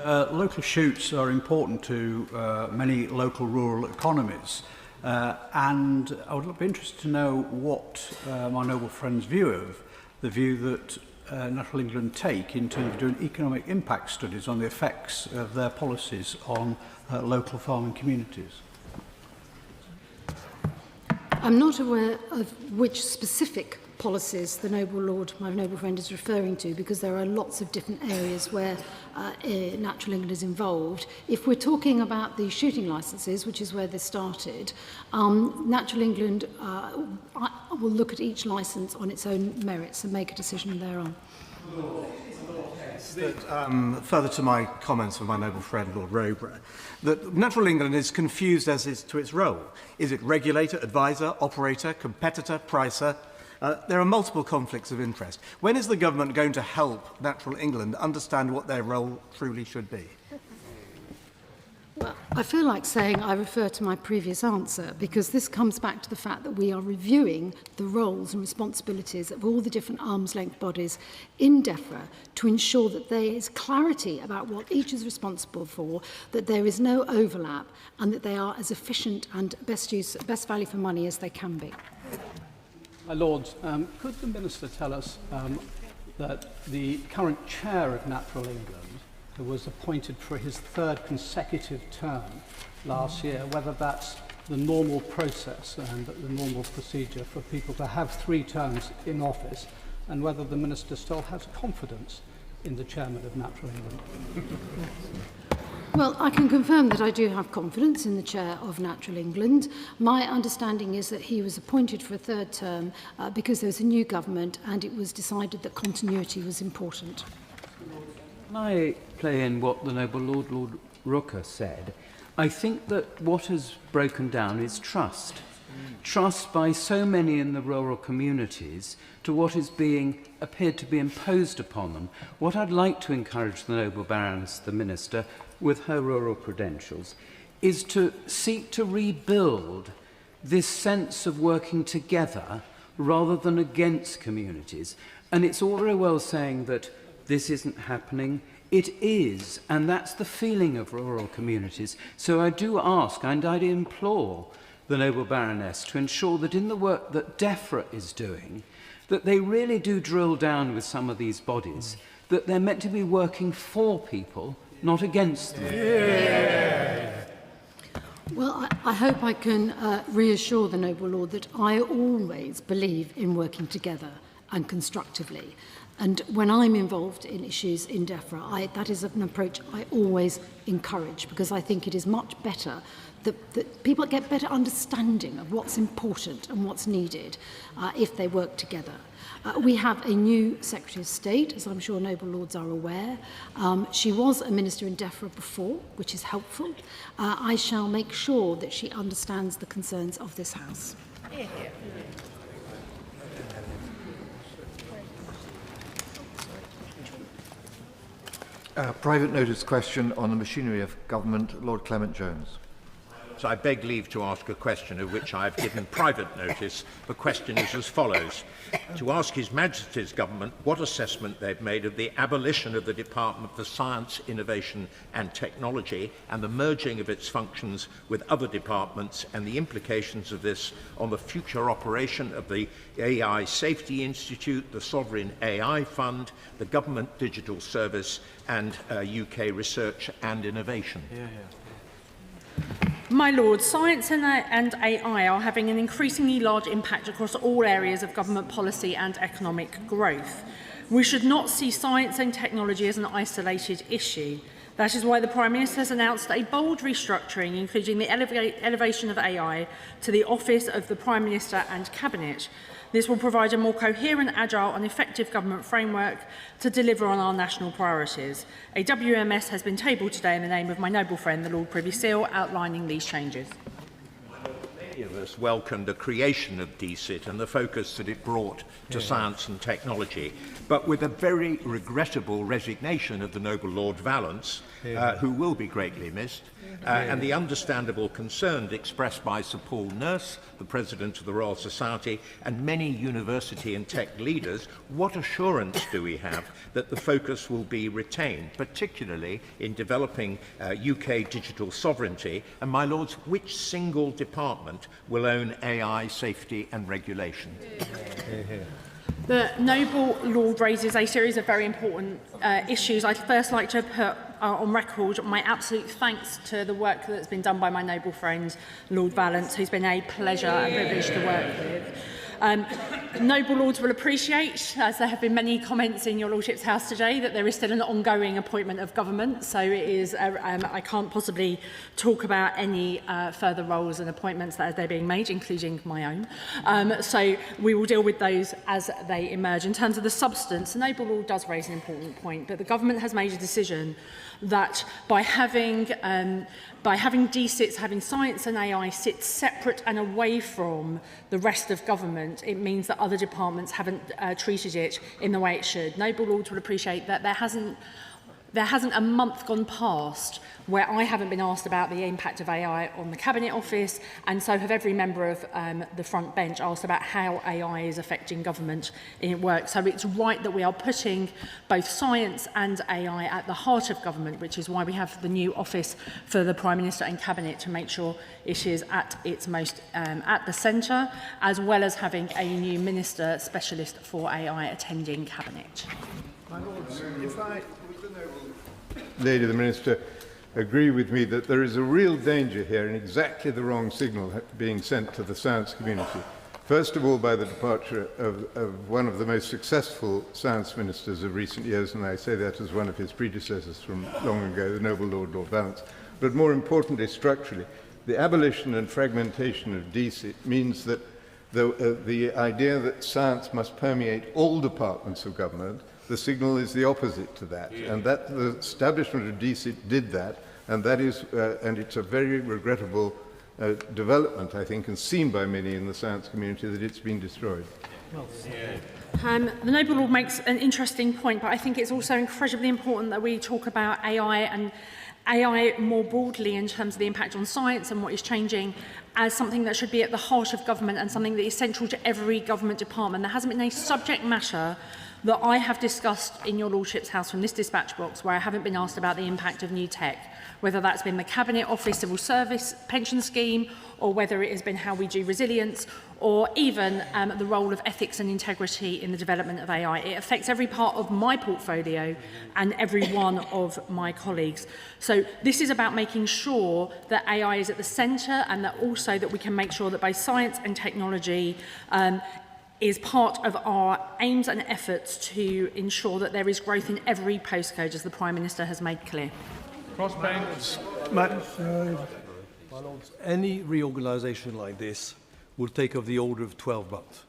Speaker 13: Local shoots are important to many local rural economies, and I would be interested to know what my noble friend's view of the view that Natural England take in terms of doing economic impact studies on the effects of their policies on local farming communities.
Speaker 12: I'm not aware of which specific policies the my noble friend, is referring to, because there are lots of different areas where Natural England is involved. If we're talking about the shooting licences, which is where this started, Natural England will look at each licence on its own merits and make a decision thereon.
Speaker 14: Further to my comments of my noble friend Lord Rowborough, that Natural England is confused as to its role. Is it regulator, advisor, operator, competitor, pricer? There are multiple conflicts of interest. When is the government going to help Natural England understand what their role truly should be?
Speaker 12: Well, I feel like saying I refer to my previous answer, because this comes back to the fact that we are reviewing the roles and responsibilities of all the different arm's length bodies in DEFRA to ensure that there is clarity about what each is responsible for, that there is no overlap, and that they are as efficient and best value for money as they can be.
Speaker 13: My Lords, could the Minister tell us that the current chair of Natural England, who was appointed for his third consecutive term last year, whether that's the normal process and the normal procedure for people to have 3 terms in office, and whether the Minister still has confidence in the chairman of Natural England?
Speaker 12: Well, I can confirm that I do have confidence in the chair of Natural England. My understanding is that he was appointed for a 3rd term because there was a new government and it was decided that continuity was important.
Speaker 19: Can I play in what the noble Lord Rooker said? I think that what has broken down is trust. Trust by so many in the rural communities to what is being appeared to be imposed upon them. What I'd like to encourage the noble Baroness, the Minister, with her rural credentials, is to seek to rebuild this sense of working together rather than against communities. And it's all very well saying that this isn't happening. It is, and that's the feeling of rural communities. So I do ask, and I'd implore the noble Baroness to ensure that in the work that DEFRA is doing, that they really do drill down with some of these bodies, that they're meant to be working for people, not against them.
Speaker 12: Yeah. Well, I hope I can reassure the noble lord that I always believe in working together and constructively. And when I'm involved in issues in DEFRA, that is an approach I always encourage, because I think it is much better that people get better understanding of what's important and what's needed if they work together. We have a new Secretary of State, as I'm sure noble lords are aware. She was a minister in DEFRA before, which is helpful. I shall make sure that she understands the concerns of this House.
Speaker 6: Yeah.
Speaker 1: Private notice question on the machinery of government, Lord Clement Jones.
Speaker 15: So I beg leave to ask a question of which I have given private notice. The question is as follows. To ask His Majesty's Government what assessment they've made of the abolition of the Department for Science, Innovation and Technology and the merging of its functions with other departments and the implications of this on the future operation of the AI Safety Institute, the Sovereign AI Fund, the Government Digital Service and UK Research and Innovation.
Speaker 11: My Lord, science and AI are having an increasingly large impact across all areas of government policy and economic growth. We should not see science and technology as an isolated issue. That is why the Prime Minister has announced a bold restructuring, including the elevation of AI to the office of the Prime Minister and Cabinet. This will provide a more coherent, agile and effective government framework to deliver on our national priorities. A WMS has been tabled today in the name of my noble friend, the Lord Privy Seal, outlining these changes.
Speaker 15: Many of us welcomed the creation of DCIT and the focus that it brought to science and technology, but with a very regrettable resignation of the noble Lord Vallance, who will be greatly missed, and the understandable concern expressed by Sir Paul Nurse, the President of the Royal Society, and many university and tech leaders. What assurance do we have that the focus will be retained, particularly in developing UK digital sovereignty? And, my lords, which single department will own AI safety and regulation?
Speaker 11: The noble Lord raises a series of very important issues. I'd first like to put on record my absolute thanks to the work that's been done by my noble friend, Lord Vallance, who's been a pleasure and privilege to work with. Noble Lords will appreciate, as there have been many comments in your Lordship's House today, that there is still an ongoing appointment of government, so it is, I can't possibly talk about any further roles and appointments that are being made, including my own. So we will deal with those as they emerge. In terms of the substance, the Noble Lord does raise an important point, but the government has made a decision that by having DCITs, having science and AI sit separate and away from the rest of government, it means that other departments haven't treated it in the way it should. Noble Lords will appreciate that there hasn't a month gone past where I haven't been asked about the impact of AI on the Cabinet Office, and so have every member of the front bench asked about how AI is affecting government in work. So it's right that we are putting both science and AI at the heart of government, which is why we have the new office for the Prime Minister and Cabinet to make sure it is at its most at the centre, as well as having a new Minister Specialist for AI attending Cabinet.
Speaker 17: My Lords, if I, would the noble Lady the Minister agree with me that there is a real danger here and exactly the wrong signal being sent to the science community. First of all, by the departure of one of the most successful science ministers of recent years, and I say that as one of his predecessors from long ago, the noble Lord Vallance. But more importantly, structurally, the abolition and fragmentation of DCIT means that the idea that science must permeate all departments of government, the signal is the opposite to that, and that the establishment of DCIT did that, and that is, and it's a very regrettable development, I think, and seen by many in the science community that it's been destroyed.
Speaker 11: The Noble Lord makes an interesting point, but I think it's also incredibly important that we talk about AI and AI more broadly in terms of the impact on science and what is changing as something that should be at the heart of government and something that is central to every government department. There hasn't been a subject matter that I have discussed in your Lordship's House from this dispatch box where I haven't been asked about the impact of new tech, whether that's been the Cabinet Office Civil Service pension scheme, or whether it has been how we do resilience, or even the role of ethics and integrity in the development of AI. It affects every part of my portfolio and every one of my colleagues. So this is about making sure that AI is at the centre, and that also that we can make sure that both science and technology is part of our aims and efforts to ensure that there is growth in every postcode, as the Prime Minister has made clear.
Speaker 20: Crossbanks. My Lords, any reorganisation like this will take of the order of 12 months.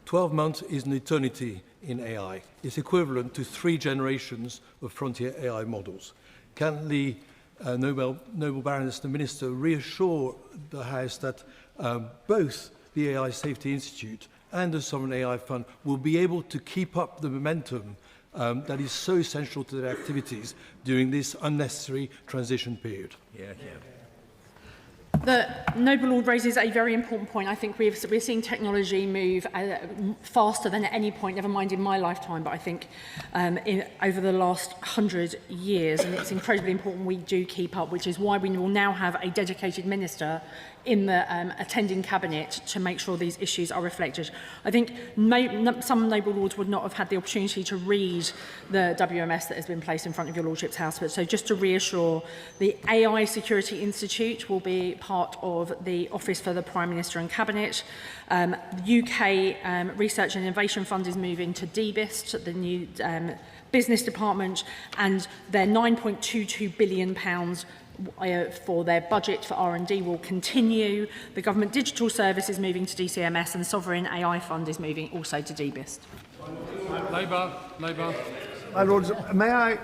Speaker 20: 12 months is an eternity in AI. It's equivalent to 3 generations of frontier AI models. Can the Noble Baroness, the Minister, reassure the House that both the AI Safety Institute and the Sovereign AI Fund will be able to keep up the momentum that is so essential to their activities during this unnecessary transition period?
Speaker 11: The Noble Lord raises a very important point. I think we're seeing technology move faster than at any point, never mind in my lifetime, but I think over the last 100 years, and it's incredibly important we do keep up, which is why we will now have a dedicated minister in the attending cabinet to make sure these issues are reflected. I think some Noble Lords would not have had the opportunity to read the WMS that has been placed in front of your Lordship's House, but so just to reassure, the AI Security Institute will be part part of the Office for the Prime Minister and Cabinet. The UK Research and Innovation Fund is moving to DBIST, the new business department, and their £9.22 billion for their budget for R&D will continue. The Government Digital Service is moving to DCMS, and the Sovereign AI Fund is moving also to DBIST.
Speaker 2: Labour.
Speaker 4: My Lords, may I,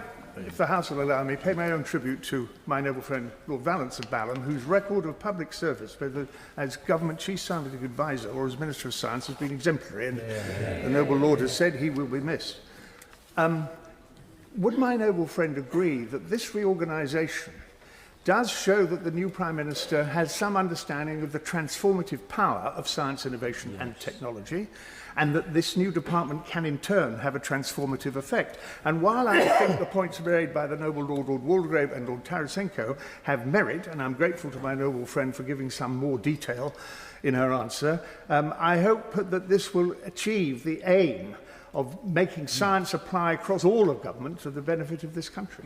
Speaker 4: if the House will allow me, pay my own tribute to my noble friend Lord Valence of Balham, whose record of public service, whether as Government Chief Scientific Advisor or as Minister of Science, has been exemplary, and the noble Lord has said he will be missed. Would my noble friend agree that this reorganisation does show that the new Prime Minister has some understanding of the transformative power of science, innovation and technology, and that this new department can in turn have a transformative effect? And while I think the points made by the noble Lord Waldegrave and Lord Tarasenko have merit, and I'm grateful to my noble friend for giving some more detail in her answer, I hope that this will achieve the aim of making science apply across all of government to the benefit of this country.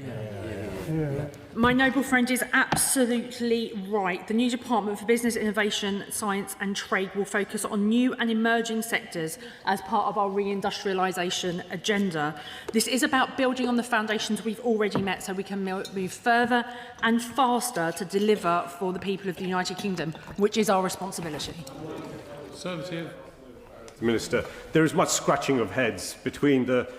Speaker 11: My noble friend is absolutely right. The new Department for Business, Innovation, Science and Trade will focus on new and emerging sectors as part of our reindustrialisation agenda. This is about building on the foundations we've already met so we can move further and faster to deliver for the people of the United Kingdom, which is our responsibility.
Speaker 2: Conservative.
Speaker 21: Minister, there is much scratching of heads between the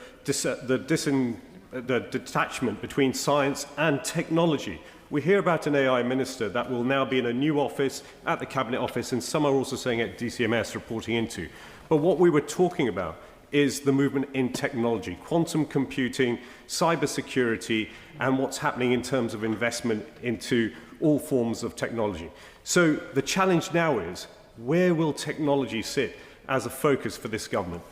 Speaker 21: detachment between science and technology. We hear about an AI minister that will now be in a new office at the Cabinet Office, and some are also saying at DCMS reporting into. But what we were talking about is the movement in technology, quantum computing, cyber security, and what's happening in terms of investment into all forms of technology. So the challenge now is, where will technology sit as a focus for this government?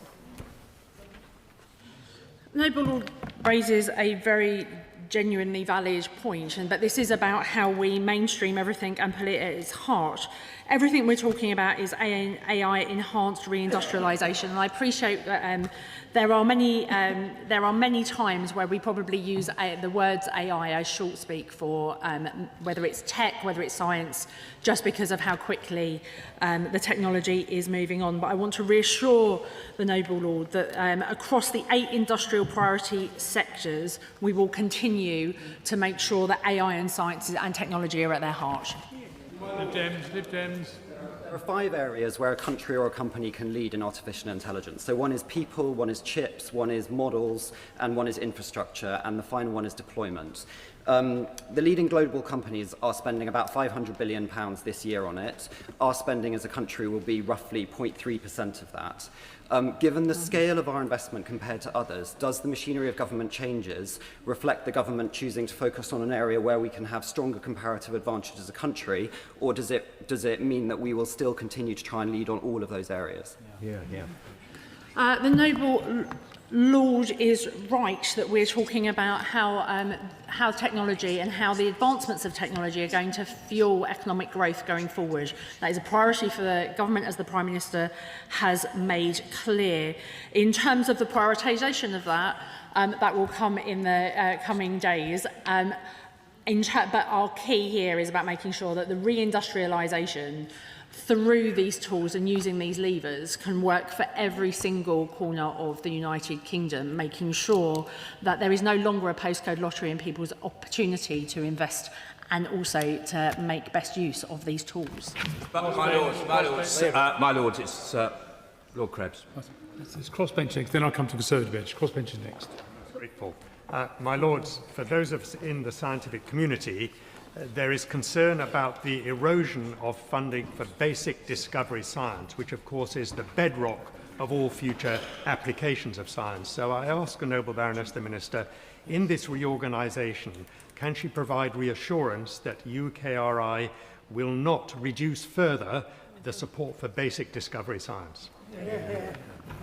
Speaker 11: Noble Lord raises a very genuinely valid point, but this is about how we mainstream everything and put it at its heart. Everything we're talking about is AI-enhanced reindustrialisation, and I appreciate that there are many times where we probably use the words AI as short speak for whether it's tech, whether it's science, just because of how quickly the technology is moving on. But I want to reassure the noble Lord that across the 8 industrial priority sectors, we will continue to make sure that AI and science and technology are at their heart.
Speaker 2: Lib Dems.
Speaker 22: There are 5 areas where a country or a company can lead in artificial intelligence. So one is people, one is chips, one is models, and one is infrastructure, and the final one is deployment. The leading global companies are spending about £500 billion this year on it. Our spending as a country will be roughly 0.3% of that. Given the scale of our investment compared to others, does the machinery of government changes reflect the government choosing to focus on an area where we can have stronger comparative advantage as a country, or does it mean that we will still continue to try and lead on all of those areas?
Speaker 11: The noble Lord is right that we're talking about how technology and how the advancements of technology are going to fuel economic growth going forward. That is a priority for the government, as the Prime Minister has made clear. In terms of the prioritisation of that, that will come in the coming days. But our key here is about making sure that the reindustrialisation through these tools and using these levers can work for every single corner of the United Kingdom, making sure that there is no longer a postcode lottery in people's opportunity to invest and also to make best use of these tools.
Speaker 2: My Lords, it's Lord Krebs. It's crossbench next, then I'll come to Conservative bench. Crossbench is next.
Speaker 25: Grateful. My Lords, for those of us in the scientific community, there is concern about the erosion of funding for basic discovery science, which of course is the bedrock of all future applications of science. So I ask the noble Baroness the Minister, in this reorganisation, can she provide reassurance that UKRI will not reduce further the support for basic discovery science?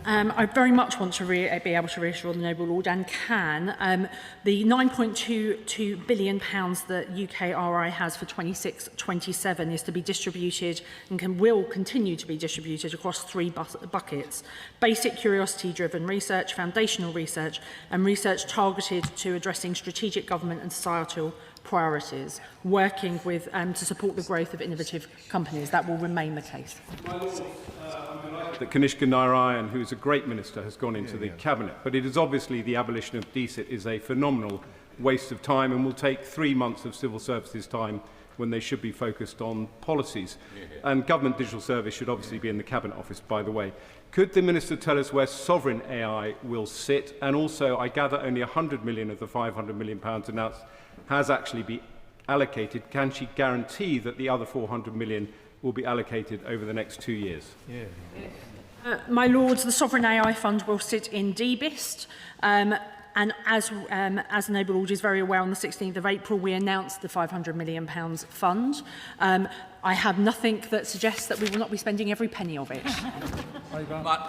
Speaker 11: I very much want to be able to reassure the noble Lord, and can. The £9.22 billion that UKRI has for 26-27 is to be distributed and will continue to be distributed across 3 buckets: basic curiosity-driven research, foundational research, and research targeted to addressing strategic government and societal priorities, working with to support the growth of innovative companies. That will remain the case.
Speaker 21: That Kanishka Narayan, who's a great minister, has gone into the cabinet, but it is obviously the abolition of DSIT is a phenomenal waste of time and will take 3 months of civil services time when they should be focused on policies. And government digital service should obviously be in the cabinet office, by the way. Could the minister tell us where sovereign AI will sit? And also, I gather only 100 million of the 500 million pounds announced has actually been allocated. Can she guarantee that the other 400 million will be allocated over the next 2 years?
Speaker 11: My Lords, the Sovereign AI Fund will sit in DBIST. And as the Noble Lord is very aware, on the 16th of April, we announced the £500 million fund. I have nothing that suggests that we will not be spending every penny of it.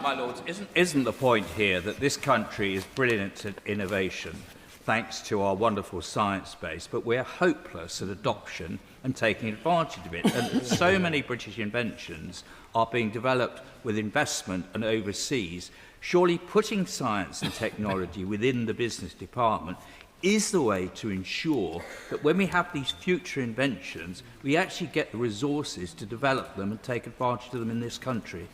Speaker 3: My Lords, isn't the point here that this country is brilliant at innovation, thanks to our wonderful science base, but we're hopeless at adoption and taking advantage of it? And so many British inventions are being developed with investment and overseas. Surely putting science and technology within the business department is the way to ensure that when we have these future inventions, we actually get the resources to develop them and take advantage of them in this country.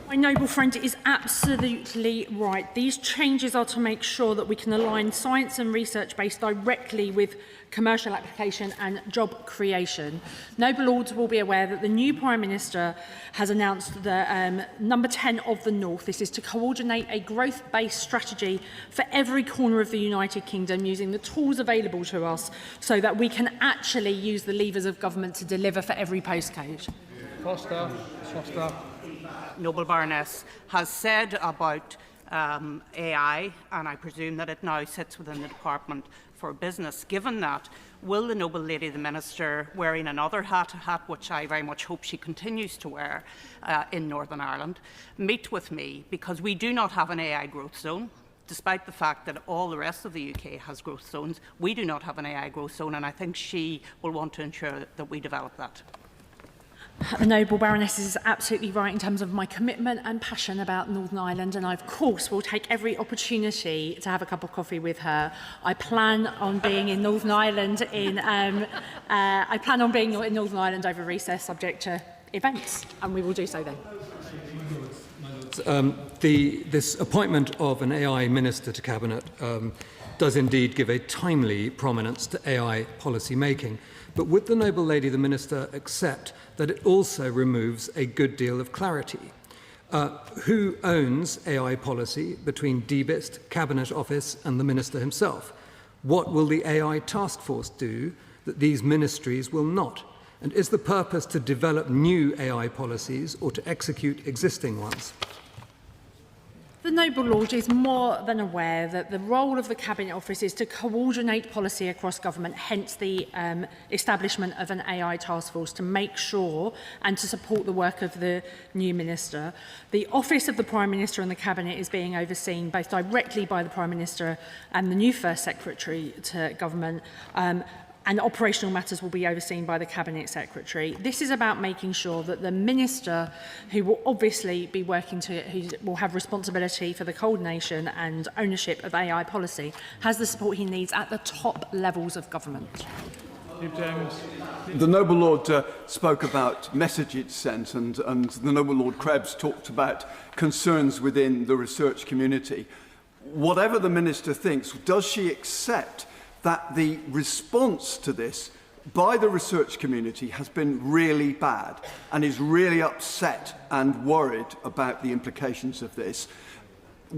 Speaker 11: My noble friend is absolutely right. These changes are to make sure that we can align science and research based directly with commercial application and job creation. Noble Lords will be aware that the new Prime Minister has announced the number 10 of the North. This is to coordinate a growth-based strategy for every corner of the United Kingdom using the tools available to us so that we can actually use the levers of government to deliver for every postcode.
Speaker 2: Foster.
Speaker 5: Noble Baroness has said about AI, and I presume that it now sits within the Department for Business. Given that, will the Noble Lady, the Minister, wearing another hat, a hat which I very much hope she continues to wear in Northern Ireland, meet with me, because we do not have an AI growth zone, despite the fact that all the rest of the UK has growth zones. We do not have an AI growth zone, and I think she will want to ensure that we develop that.
Speaker 11: The Noble Baroness is absolutely right in terms of my commitment and passion about Northern Ireland, and I, of course, will take every opportunity to have a cup of coffee with her. I plan on being in Northern Ireland Northern Ireland over recess, subject to events, and we will do so then.
Speaker 7: This appointment of an AI minister to Cabinet does indeed give a timely prominence to AI policy making. But would the Noble Lady, the Minister, accept that it also removes a good deal of clarity? Who owns AI policy between DBIST, Cabinet Office and the Minister himself? What will the AI task force do that these ministries will not? And is the purpose to develop new AI policies or to execute existing ones?
Speaker 11: The Noble Lord is more than aware that the role of the Cabinet Office is to coordinate policy across government, hence the establishment of an AI task force to make sure and to support the work of the new Minister. The Office of the Prime Minister and the Cabinet is being overseen both directly by the Prime Minister and the new First Secretary to Government, and operational matters will be overseen by the Cabinet Secretary. This is about making sure that the Minister, who will obviously be who will have responsibility for the coordination and ownership of AI policy, has the support he needs at the top levels of government.
Speaker 23: The Noble Lord spoke about messages sent, and the Noble Lord Krebs talked about concerns within the research community. Whatever the Minister thinks, does she accept that the response to this by the research community has been really bad and is really upset and worried about the implications of this?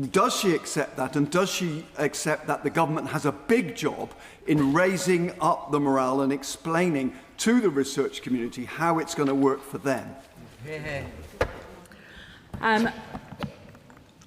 Speaker 23: Does she accept that, and does she accept that the government has a big job in raising up the morale and explaining to the research community how it's going to work for them?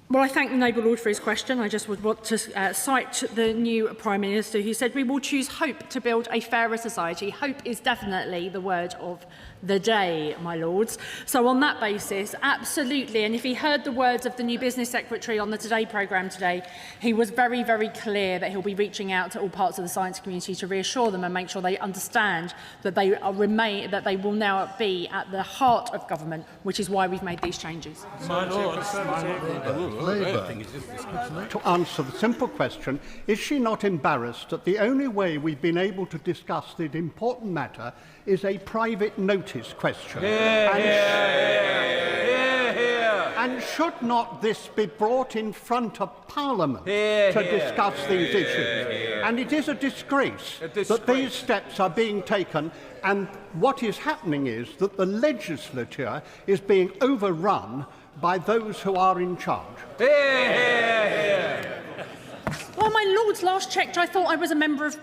Speaker 11: Well, I thank the Noble Lord for his question. I just would want to cite the new Prime Minister who said we will choose hope to build a fairer society. Hope is definitely the word of the day, my lords. So on that basis, absolutely, and if he heard the words of the new Business Secretary on the Today programme today, he was very, very clear that he'll be reaching out to all parts of the science community to reassure them and make sure they understand that they will now be at the heart of government, which is why we've made these changes.
Speaker 2: My lords.
Speaker 8: To answer the simple question, is she not embarrassed that the only way we've been able to discuss this important matter is a private notice question? And should not this be brought in front of Parliament to discuss these issues? And it is a disgrace that these steps are being taken, and what is happening is that the legislature is being overrun by those who are in charge.
Speaker 11: Well, my lords, last checked, I thought I was a member of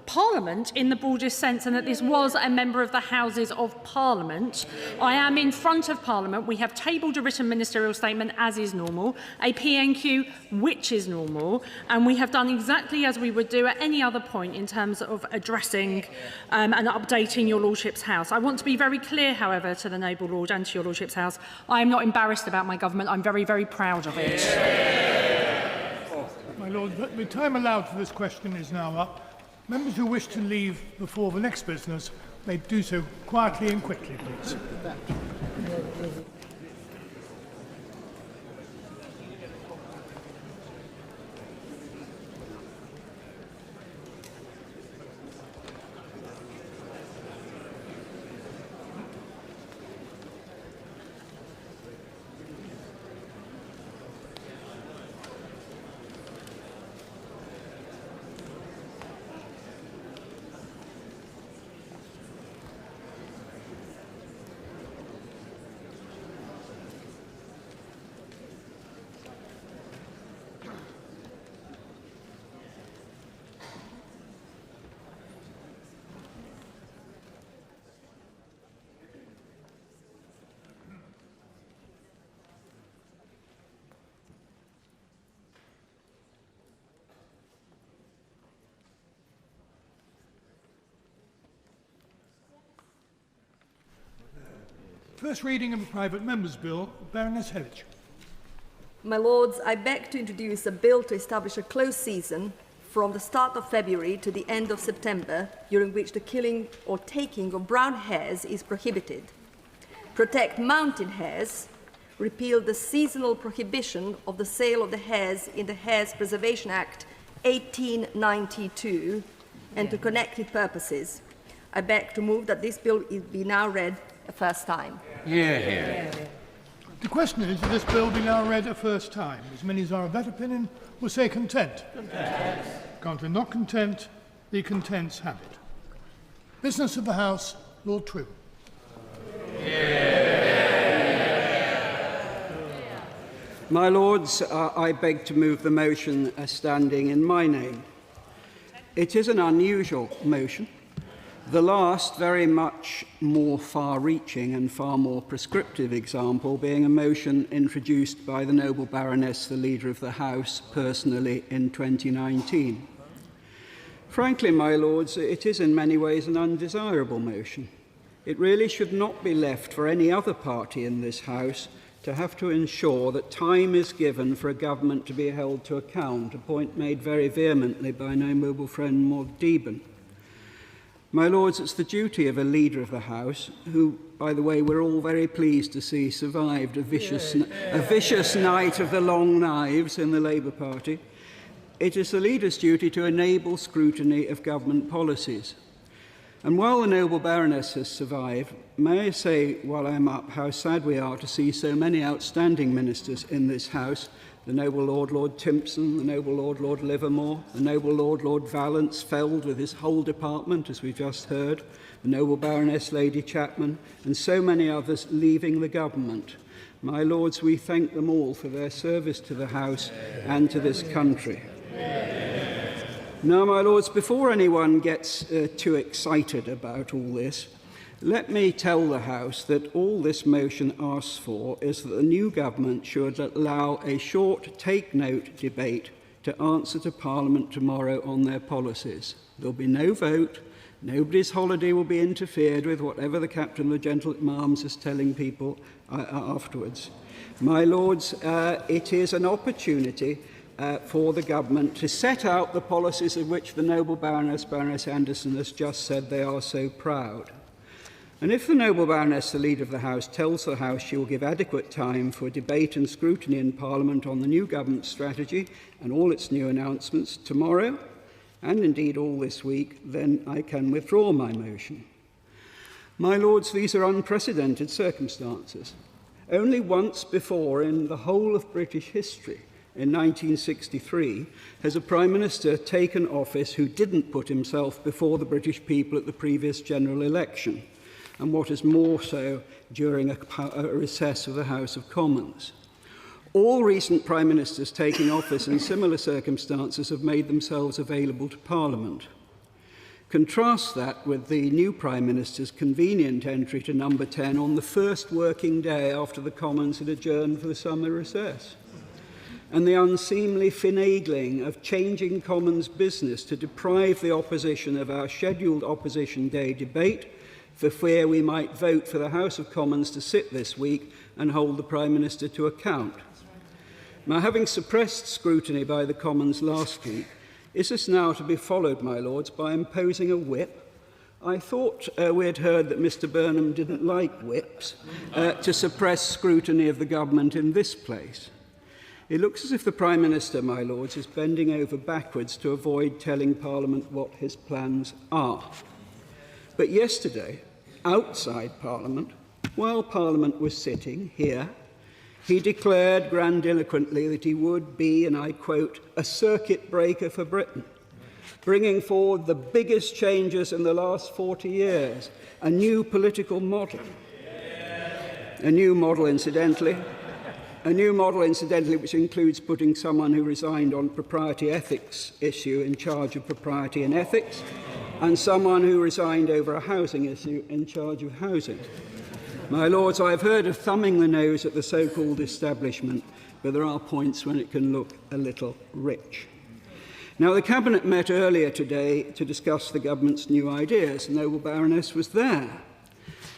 Speaker 11: Parliament in the broadest sense, and that this was a member of the Houses of Parliament. I am in front of Parliament. We have tabled a written ministerial statement, as is normal, a PNQ, which is normal, and we have done exactly as we would do at any other point in terms of addressing and updating your Lordship's House. I want to be very clear, however, to the noble Lord and to your Lordship's House, I am not embarrassed about my government. I'm very, very proud of it.
Speaker 9: My Lord, the time allowed for this question is now up. Members who wish to leave before the next business may do so quietly and quickly, please. First reading of a private member's bill, Baroness Hellich.
Speaker 16: My Lords, I beg to introduce a bill to establish a closed season from the start of February to the end of September, during which the killing or taking of brown hares is prohibited. Protect mountain hares, repeal the seasonal prohibition of the sale of the hares in the Hares Preservation Act 1892, and to connected purposes. I beg to move that this bill be now read a first time.
Speaker 9: The question is, will this bill be now read a first time? As many as are of that opinion will say content. Contrary not content, the contents have it. Business of the House, Lord Trill.
Speaker 18: My Lords, I beg to move the motion standing in my name. It is an unusual motion. The last, very much more far-reaching and far more prescriptive example being a motion introduced by the noble Baroness, the Leader of the House, personally in 2019. Frankly, my Lords, it is in many ways an undesirable motion. It really should not be left for any other party in this House to have to ensure that time is given for a government to be held to account, a point made very vehemently by my noble friend Maud Deben. My Lords, it's the duty of a Leader of the House, who, by the way, we're all very pleased to see survived a vicious night of the long knives in the Labour Party. It is the Leader's duty to enable scrutiny of government policies. And while the noble Baroness has survived, may I say, while I'm up, how sad we are to see so many outstanding ministers in this House: the noble Lord Timpson, the noble Lord Livermore, the noble Lord Vallance felled with his whole department, as we've just heard, the noble Baroness Lady Chapman, and so many others leaving the government. My Lords, we thank them all for their service to the House and to this country. Now, my Lords, before anyone gets too excited about all this, let me tell the House that all this motion asks for is that the new government should allow a short take-note debate to answer to Parliament tomorrow on their policies. There'll be no vote. Nobody's holiday will be interfered with, whatever the Captain of the Gentlemen Arms is telling people afterwards. My Lords, it is an opportunity for the government to set out the policies of which the noble Baroness Anderson has just said they are so proud. And if the noble Baroness, the Leader of the House, tells the House she will give adequate time for debate and scrutiny in Parliament on the new government strategy and all its new announcements tomorrow, and indeed all this week, then I can withdraw my motion. My Lords, these are unprecedented circumstances. Only once before in the whole of British history, in 1963, has a Prime Minister taken office who didn't put himself before the British people at the previous general election, and what is more so during a recess of the House of Commons. All recent Prime Ministers taking office in similar circumstances have made themselves available to Parliament. Contrast that with the new Prime Minister's convenient entry to number 10 on the first working day after the Commons had adjourned for the summer recess, and the unseemly finagling of changing Commons business to deprive the opposition of our scheduled Opposition Day debate for fear we might vote for the House of Commons to sit this week and hold the Prime Minister to account. Now, having suppressed scrutiny by the Commons last week, is this now to be followed, my Lords, by imposing a whip? I thought we had heard that Mr Burnham didn't like whips to suppress scrutiny of the government in this place. It looks as if the Prime Minister, my Lords, is bending over backwards to avoid telling Parliament what his plans are. But yesterday, outside Parliament, while Parliament was sitting here, he declared grandiloquently that he would be, and I quote, a circuit breaker for Britain, bringing forward the biggest changes in the last 40 years, a new political model. A new model, incidentally, which includes putting someone who resigned on propriety ethics issue in charge of propriety and ethics, and someone who resigned over a housing issue in charge of housing. My Lords, I have heard of thumbing the nose at the so-called establishment, but there are points when it can look a little rich. Now, the Cabinet met earlier today to discuss the government's new ideas. The noble Baroness was there.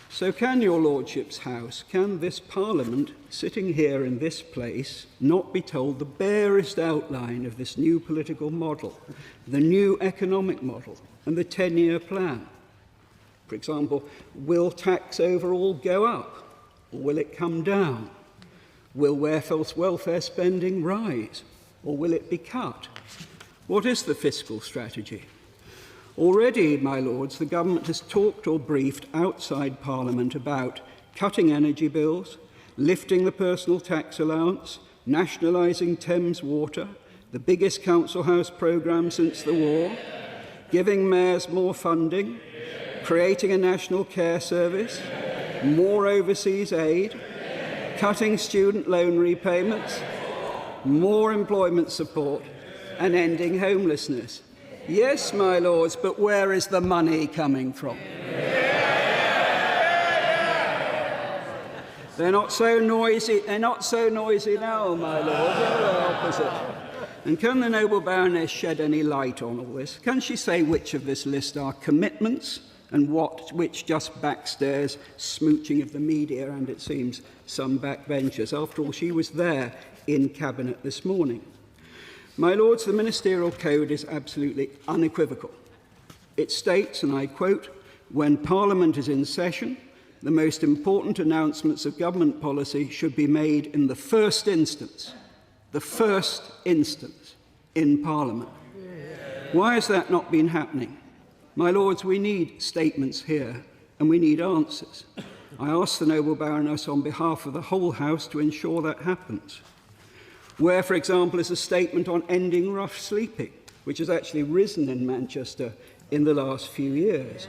Speaker 18: So can your Lordship's House, can this Parliament, sitting here in this place, not be told the barest outline of this new political model, the new economic model, and the 10-year plan? For example, will tax overall go up, or will it come down? Will welfare spending rise, or will it be cut? What is the fiscal strategy? Already, my Lords, the government has talked or briefed outside Parliament about cutting energy bills, lifting the personal tax allowance, nationalising Thames Water, the biggest council house programme since the war, giving mayors more funding, creating a national care service, more overseas aid, cutting student loan repayments, more employment support, and ending homelessness. Yes, my Lords, but where is the money coming from? They're not so noisy now, my Lord. They're the opposite. And can the noble Baroness shed any light on all this? Can she say which of this list are commitments and which just backstairs smooching of the media and, it seems, some backbenchers? After all, she was there in Cabinet this morning. My Lords, the Ministerial Code is absolutely unequivocal. It states, and I quote, "When Parliament is in session, the most important announcements of government policy should be made in the first instance in Parliament." Why has that not been happening? My Lords, we need statements here, and we need answers. I ask the noble Baroness on behalf of the whole House to ensure that happens. Where, for example, is a statement on ending rough sleeping, which has actually risen in Manchester in the last few years.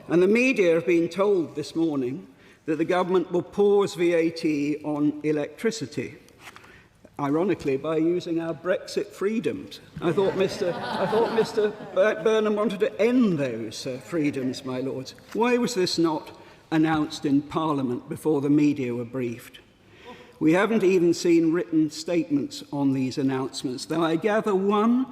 Speaker 18: And the media have been told this morning that the government will pause VAT on electricity, ironically by using our Brexit freedoms. I thought Mr Burnham wanted to end those freedoms, my Lords. Why was this not announced in Parliament before the media were briefed? We haven't even seen written statements on these announcements, though I gather one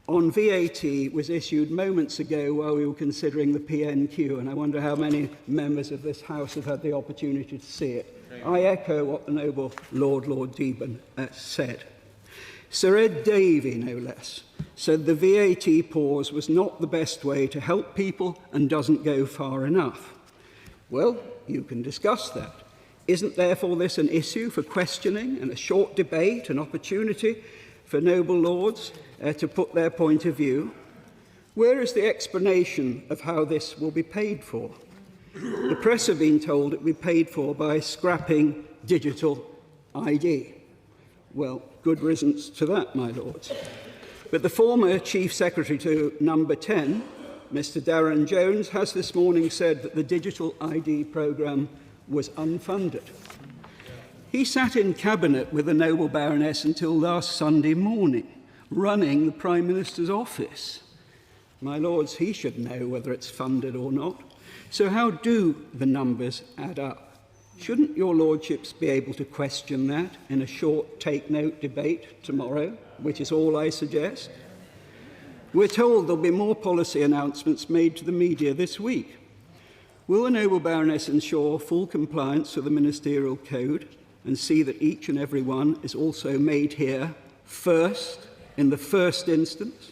Speaker 18: on VAT was issued moments ago while we were considering the PNQ, and I wonder how many members of this House have had the opportunity to see it. I echo what the noble Lord Deben said. Sir Ed Davey, no less, said the VAT pause was not the best way to help people and doesn't go far enough. Well, you can discuss that. Isn't therefore this an issue for questioning and a short debate, an opportunity for noble lords to put their point of view? Where is the explanation of how this will be paid for? The press have been told it will be paid for by scrapping digital ID. Well, good riddance to that, my lords. But the former Chief Secretary to Number 10, Mr. Darren Jones, has this morning said that the digital ID programme was unfunded. He sat in Cabinet with the noble Baroness until last Sunday morning, running the Prime Minister's office. My lords, he should know whether it's funded or not. So how do the numbers add up? Shouldn't your lordships be able to question that in a short take-note debate tomorrow, which is all I suggest? We're told there'll be more policy announcements made to the media this week. Will the noble Baroness ensure full compliance with the ministerial code and see that each and every one is also made here first, in the first instance?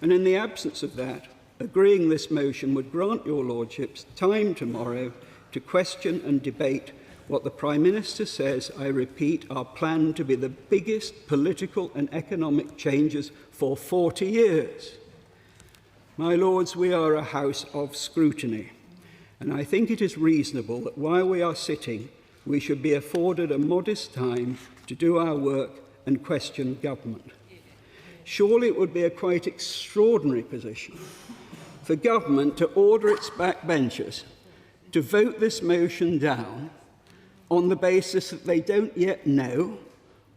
Speaker 18: And in the absence of that, agreeing this motion would grant your lordships time tomorrow to question and debate what the Prime Minister says, I repeat, are planned to be the biggest political and economic changes for 40 years. My lords, we are a house of scrutiny, and I think it is reasonable that while we are sitting, we should be afforded a modest time to do our work and question government. Surely it would be a quite extraordinary position for government to order its backbenchers to vote this motion down on the basis that they don't yet know,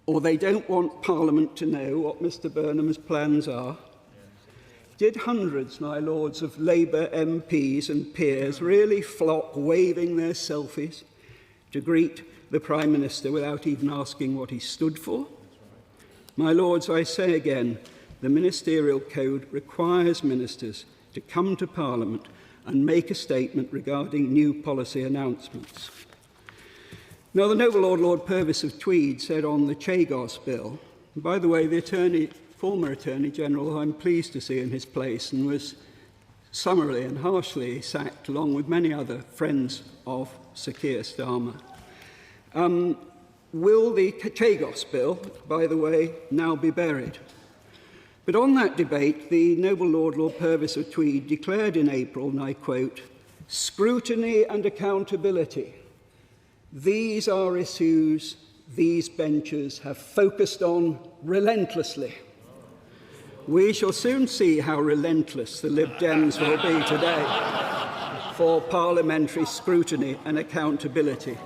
Speaker 18: or they don't want Parliament to know, what Mr. Burnham's plans are. Did hundreds, my lords, of Labour MPs and peers really flock waving their selfies to greet the Prime Minister without even asking what he stood for? My lords, I say again, the ministerial code requires ministers to come to Parliament and make a statement regarding new policy announcements. Now, the noble Lord Purvis of Tweed said on the Chagos bill, and by the way, the former Attorney General, who I'm pleased to see in his place and was summarily and harshly sacked along with many other friends of Sir Keir Starmer. Will the Chagos bill, by the way, now be buried? But on that debate, the noble Lord Purvis of Tweed declared in April, and I quote, "Scrutiny and accountability. These are issues these benches have focused on relentlessly. We shall soon see how relentless the Lib Dems will be today for parliamentary scrutiny and accountability.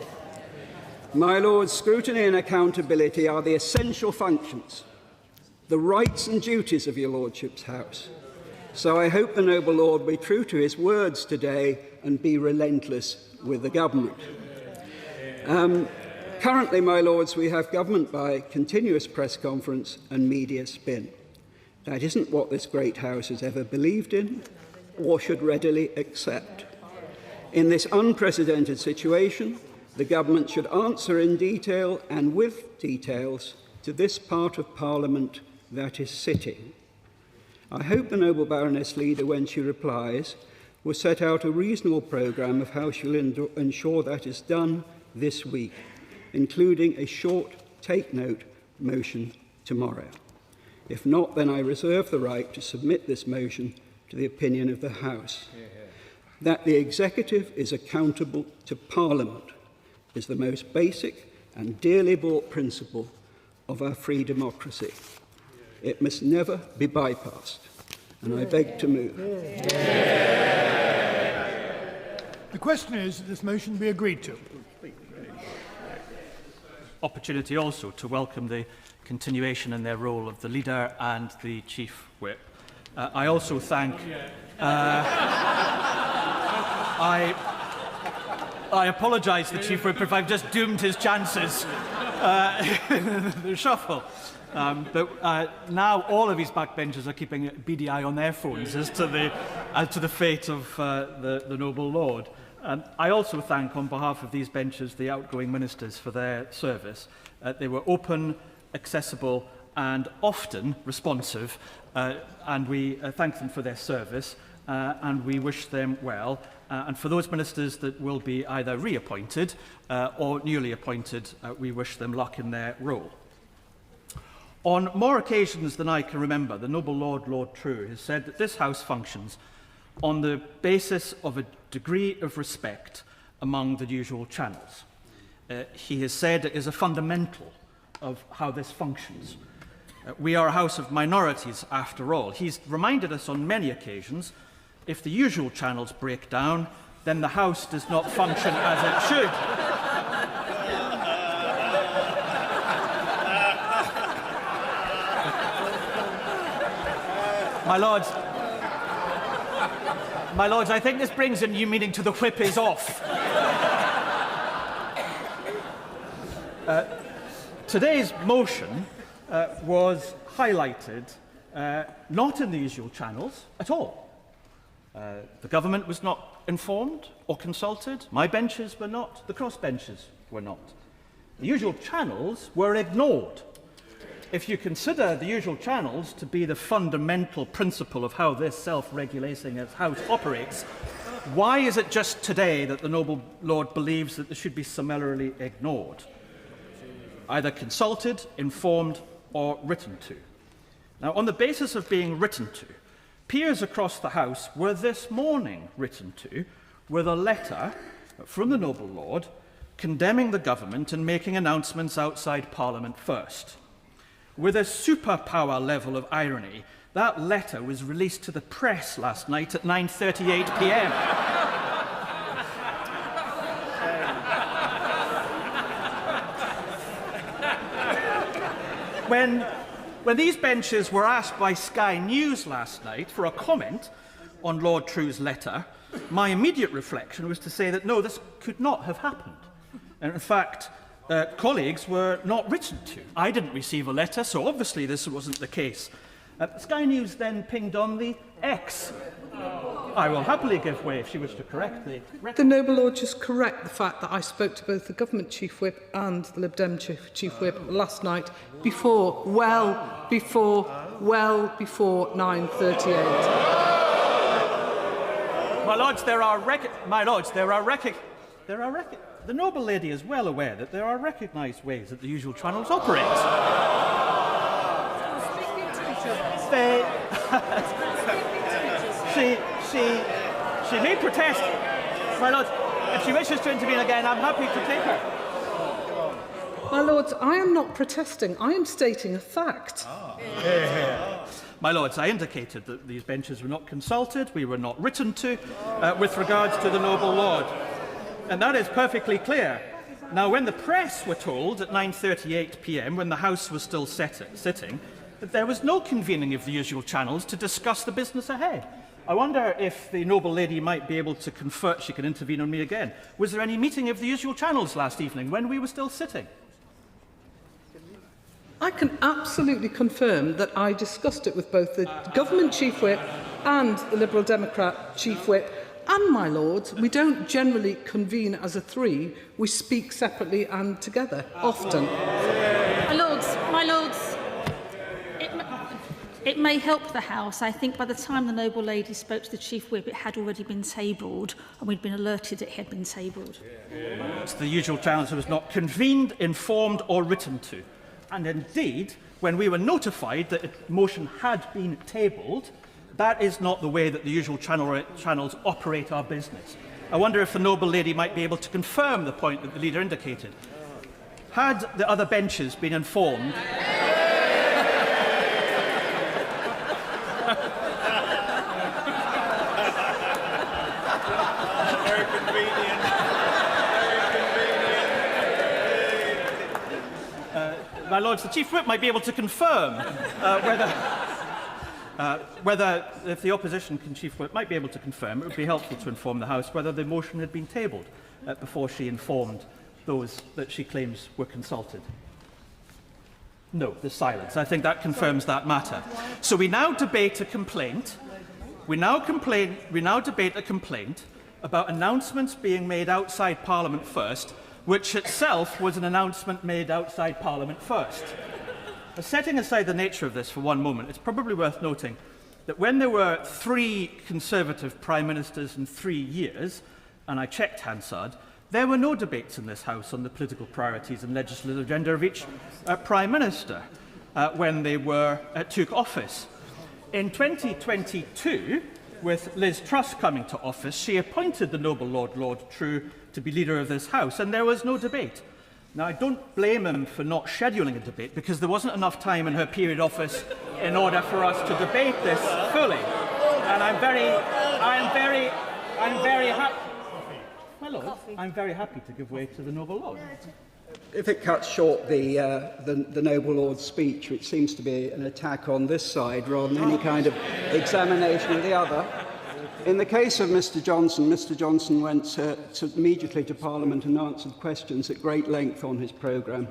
Speaker 18: My lords, scrutiny and accountability are the essential functions, the rights and duties of your lordship's house. So I hope the noble lord be true to his words today and be relentless with the government. Currently, my lords, we have government by continuous press conference and media spin. That isn't what this great house has ever believed in or should readily accept. In this unprecedented situation, the government should answer in detail and with details to this part of Parliament that is sitting. I hope the noble Baroness Leader, when she replies, will set out a reasonable programme of how she'll ensure that is done this week, including a short take-note motion tomorrow. If not, then I reserve the right to submit this motion to the opinion of the House. That the Executive is accountable to Parliament is the most basic and dearly bought principle of our free democracy. It must never be bypassed, and I beg to move.
Speaker 9: The question is that this motion be agreed to.
Speaker 10: Opportunity also to welcome the continuation in their role of the leader and the chief whip. I also thank. I apologise to the chief whip if I've just doomed his chances in the shuffle. But now all of his backbenchers are keeping a beady eye on their phones as to the fate of the noble lord. I also thank, on behalf of these benches, the outgoing ministers for their service. They were open, accessible and often responsive, and we thank them for their service. and we wish them well. And for those ministers that will be either reappointed or newly appointed, we wish them luck in their role. On more occasions than I can remember, the noble Lord, Lord True, has said that this House functions on the basis of a degree of respect among the usual channels. He has said it is a fundamental of how this functions. We are a House of minorities, after all. He's reminded us on many occasions, if the usual channels break down, then the House does not function as it should. My Lords, I think this brings a new meaning to the whip is off. Today's motion was highlighted not in the usual channels at all. The government was not informed or consulted. My benches were not. The crossbenches were not. The usual channels were ignored. If you consider the usual channels to be the fundamental principle of how this self-regulating House operates, why is it just today that the noble Lord believes that they should be summarily ignored? Either consulted, informed, or written to. Now, on the basis of being written to, peers across the House were this morning written to with a letter from the noble Lord condemning the government and making announcements outside Parliament first. With a superpower level of irony, that letter was released to the press last night at 9:38 p.m. When these benches were asked by Sky News last night for a comment on Lord True's letter, my immediate reflection was to say that no, this could not have happened. And in fact, colleagues were not written to. I didn't receive a letter, so obviously this wasn't the case. Sky News then pinged on the X. I will happily give way if she wishes to correct the record.
Speaker 12: The noble Lord just correct the fact that I spoke to both the government chief whip and the Lib Dem chief whip last night well before 9:38.
Speaker 10: My lords, the noble lady is well aware that there are recognised ways that the usual channels operate. She may protest. My lords, if she wishes to intervene again, I'm happy to take her.
Speaker 12: My lords, I am not protesting. I am stating a fact.
Speaker 10: My lords, I indicated that these benches were not consulted, we were not written to, with regards to the noble Lord. And that is perfectly clear. Now, when the press were told at 9:38 p.m, when the House was still sitting, that there was no convening of the usual channels to discuss the business ahead. I wonder if the noble lady might be able to confer, she can intervene on me again. Was there any meeting of the usual channels last evening when we were still sitting?
Speaker 12: I can absolutely confirm that I discussed it with both the government chief whip and the Liberal Democrat chief whip. And, my lords, we don't generally convene as a three. We speak separately and together, often.
Speaker 11: My lords, it may help the House. I think by the time the noble lady spoke to the chief whip, it had already been tabled, and we'd been alerted it had been tabled.
Speaker 10: It's the usual channels was not convened, informed, or written to. And indeed, when we were notified that a motion had been tabled, that is not the way that the usual channels operate our business. I wonder if the noble lady might be able to confirm the point that the leader indicated. Had the other benches been informed...
Speaker 13: Very convenient.
Speaker 10: My lords, the chief whip might be able to confirm whether, if the opposition chief whip might be able to confirm, it would be helpful to inform the House whether the motion had been tabled before she informed those that she claims were consulted. No, there's silence. I think that confirms that matter. So we now debate a complaint. We now debate a complaint about announcements being made outside Parliament first, which itself was an announcement made outside Parliament first. Setting aside the nature of this for one moment, it's probably worth noting that when there were 3 Conservative Prime Ministers in 3 years, and I checked Hansard, there were no debates in this House on the political priorities and legislative agenda of each Prime Minister when they took office. In 2022, with Liz Truss coming to office, she appointed the noble Lord True to be leader of this House, and there was no debate. Now, I don't blame him for not scheduling a debate, because there wasn't enough time in her period of office in order for us to debate this fully. And I'm very happy. My Lord, I'm very happy to give way to the noble Lord.
Speaker 18: If it cuts short the noble Lord's speech, which seems to be an attack on this side rather than any kind of examination of the other, in the case of Mr Johnson went immediately to Parliament and answered questions at great length on his programme.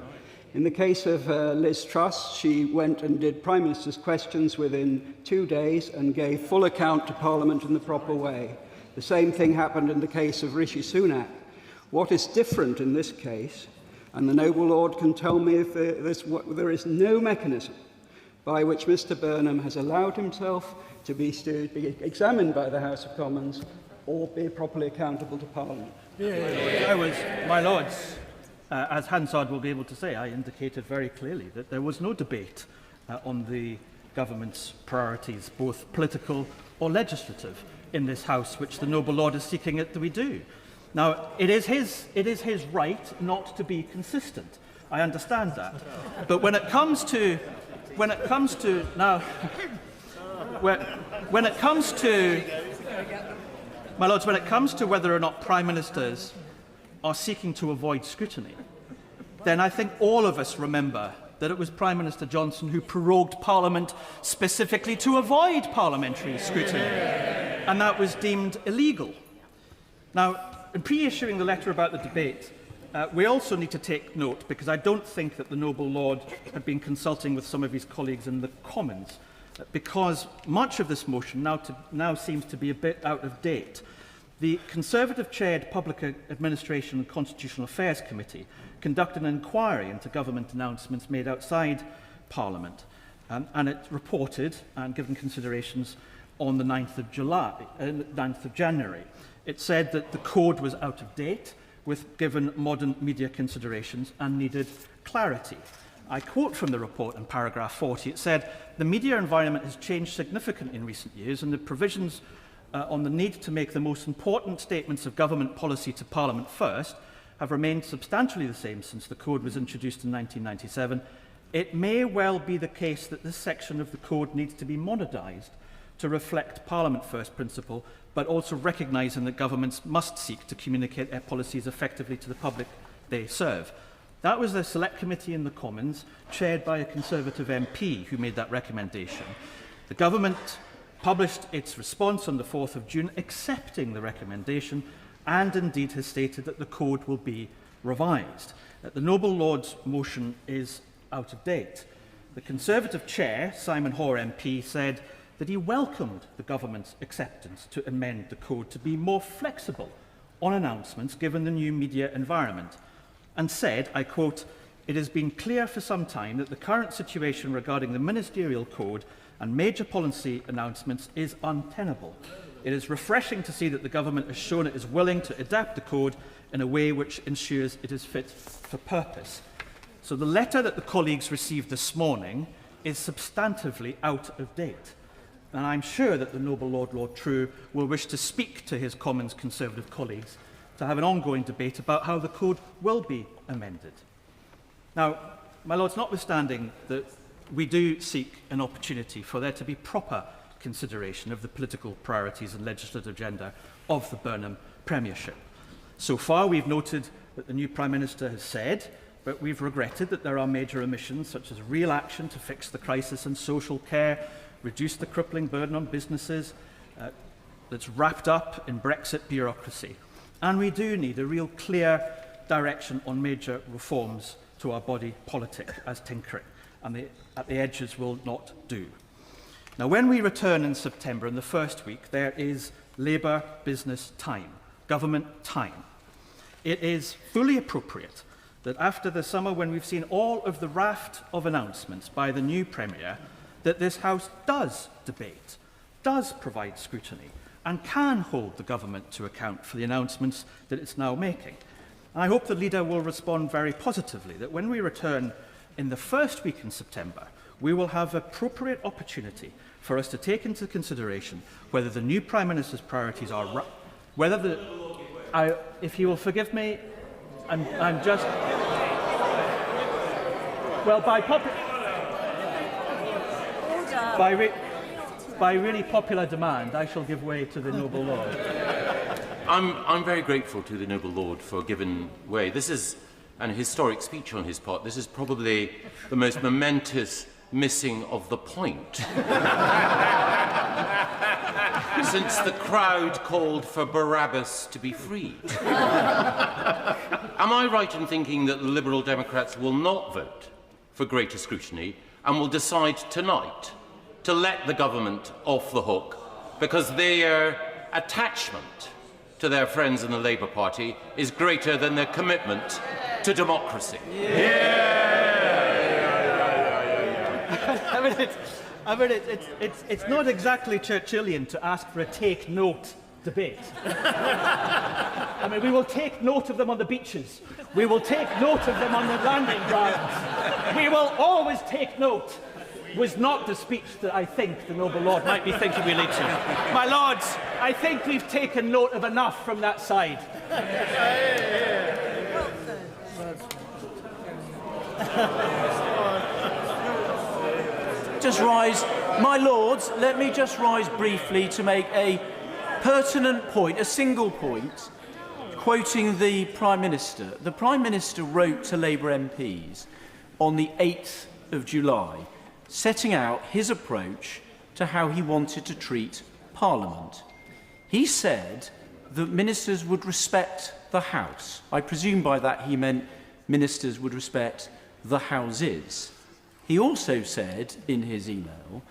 Speaker 18: In the case of Liz Truss, she went and did Prime Minister's questions within 2 days and gave full account to Parliament in the proper way. The same thing happened in the case of Rishi Sunak. What is different in this case, and the noble Lord can tell me if there is no mechanism by which Mr Burnham has allowed himself to be examined by the House of Commons or be properly accountable to Parliament.
Speaker 10: My Lords, as Hansard will be able to say, I indicated very clearly that there was no debate on the government's priorities, both political or legislative, in this House, which the noble Lord is seeking that we do. Now, it is his right not to be consistent. I understand that. But when it comes to my Lords, when it comes to whether or not Prime Ministers are seeking to avoid scrutiny, then I think all of us remember that it was Prime Minister Johnson who prorogued Parliament specifically to avoid parliamentary scrutiny, and that was deemed illegal. Now, in pre-issuing the letter about the debate, we also need to take note, because I don't think that the noble Lord had been consulting with some of his colleagues in the Commons, because much of this motion now seems to be a bit out of date. The Conservative-chaired Public Administration and Constitutional Affairs Committee conducted an inquiry into government announcements made outside Parliament, and it reported and given considerations on the 9th of January. It said that the code was out of date, given modern media considerations, and needed clarity. I quote from the report in paragraph 40. It said, "The media environment has changed significantly in recent years, and the provisions on the need to make the most important statements of government policy to Parliament first have remained substantially the same since the code was introduced in 1997. It may well be the case that this section of the code needs to be modernised to reflect Parliament first principle, but also recognising that governments must seek to communicate their policies effectively to the public they serve." That was the Select Committee in the Commons, chaired by a Conservative MP, who made that recommendation. The government published its response on the 4th of June, accepting the recommendation, and indeed has stated that the code will be revised. That the noble Lord's motion is out of date. The Conservative chair, Simon Hoare MP, said that he welcomed the government's acceptance to amend the code to be more flexible on announcements given the new media environment, and said, I quote, "It has been clear for some time that the current situation regarding the ministerial code and major policy announcements is untenable. It is refreshing to see that the government has shown it is willing to adapt the code in a way which ensures it is fit for purpose." So the letter that the colleagues received this morning is substantively out of date. And I'm sure that the noble Lord True will wish to speak to his Commons Conservative colleagues to have an ongoing debate about how the code will be amended. Now, my Lords, notwithstanding that we do seek an opportunity for there to be proper consideration of the political priorities and legislative agenda of the Burnham premiership. So far, we've noted that the new Prime Minister has said, but we've regretted that there are major omissions, such as real action to fix the crisis in social care, reduce the crippling burden on businesses that's wrapped up in Brexit bureaucracy. And we do need a real clear direction on major reforms to our body politic, as tinkering, and at the edges will not do. Now, when we return in September, in the first week, there is Labour business time, government time. It is fully appropriate that after the summer, when we've seen all of the raft of announcements by the new Premier, that this House does debate does provide scrutiny and can hold the government to account for the announcements that it's now making. I hope the leader will respond very positively, that when we return in the first week in September, we will have appropriate opportunity for us to take into consideration whether the new Prime Minister's priorities are whether the... if you will forgive me, I'm just... Well, by really popular demand, I shall give way to the noble lord.
Speaker 6: I'm very grateful to the noble lord for giving way. This is an historic speech on his part. This is probably the most momentous missing of the point since the crowd called for Barabbas to be freed. Am I right in thinking that the Liberal Democrats will not vote for greater scrutiny and will decide tonight to let the government off the hook because their attachment to their friends in the Labour Party is greater than their commitment to democracy?
Speaker 10: It's not exactly Churchillian to ask for a take-note debate. I mean, we will take note of them on the beaches. We will take note of them on the landing grounds. We will always take note. Was not the speech that I think the noble lord might be thinking we lead to. My lords, I think we've taken note of enough from that side.
Speaker 13: Just rise. My lords, let me just rise briefly to make a pertinent point, a single point, quoting the Prime Minister. The Prime Minister wrote to Labour MPs on the 8th of July, setting out his approach to how he wanted to treat Parliament. He said that ministers would respect the House. I presume by that he meant ministers would respect the Houses. He also said in his email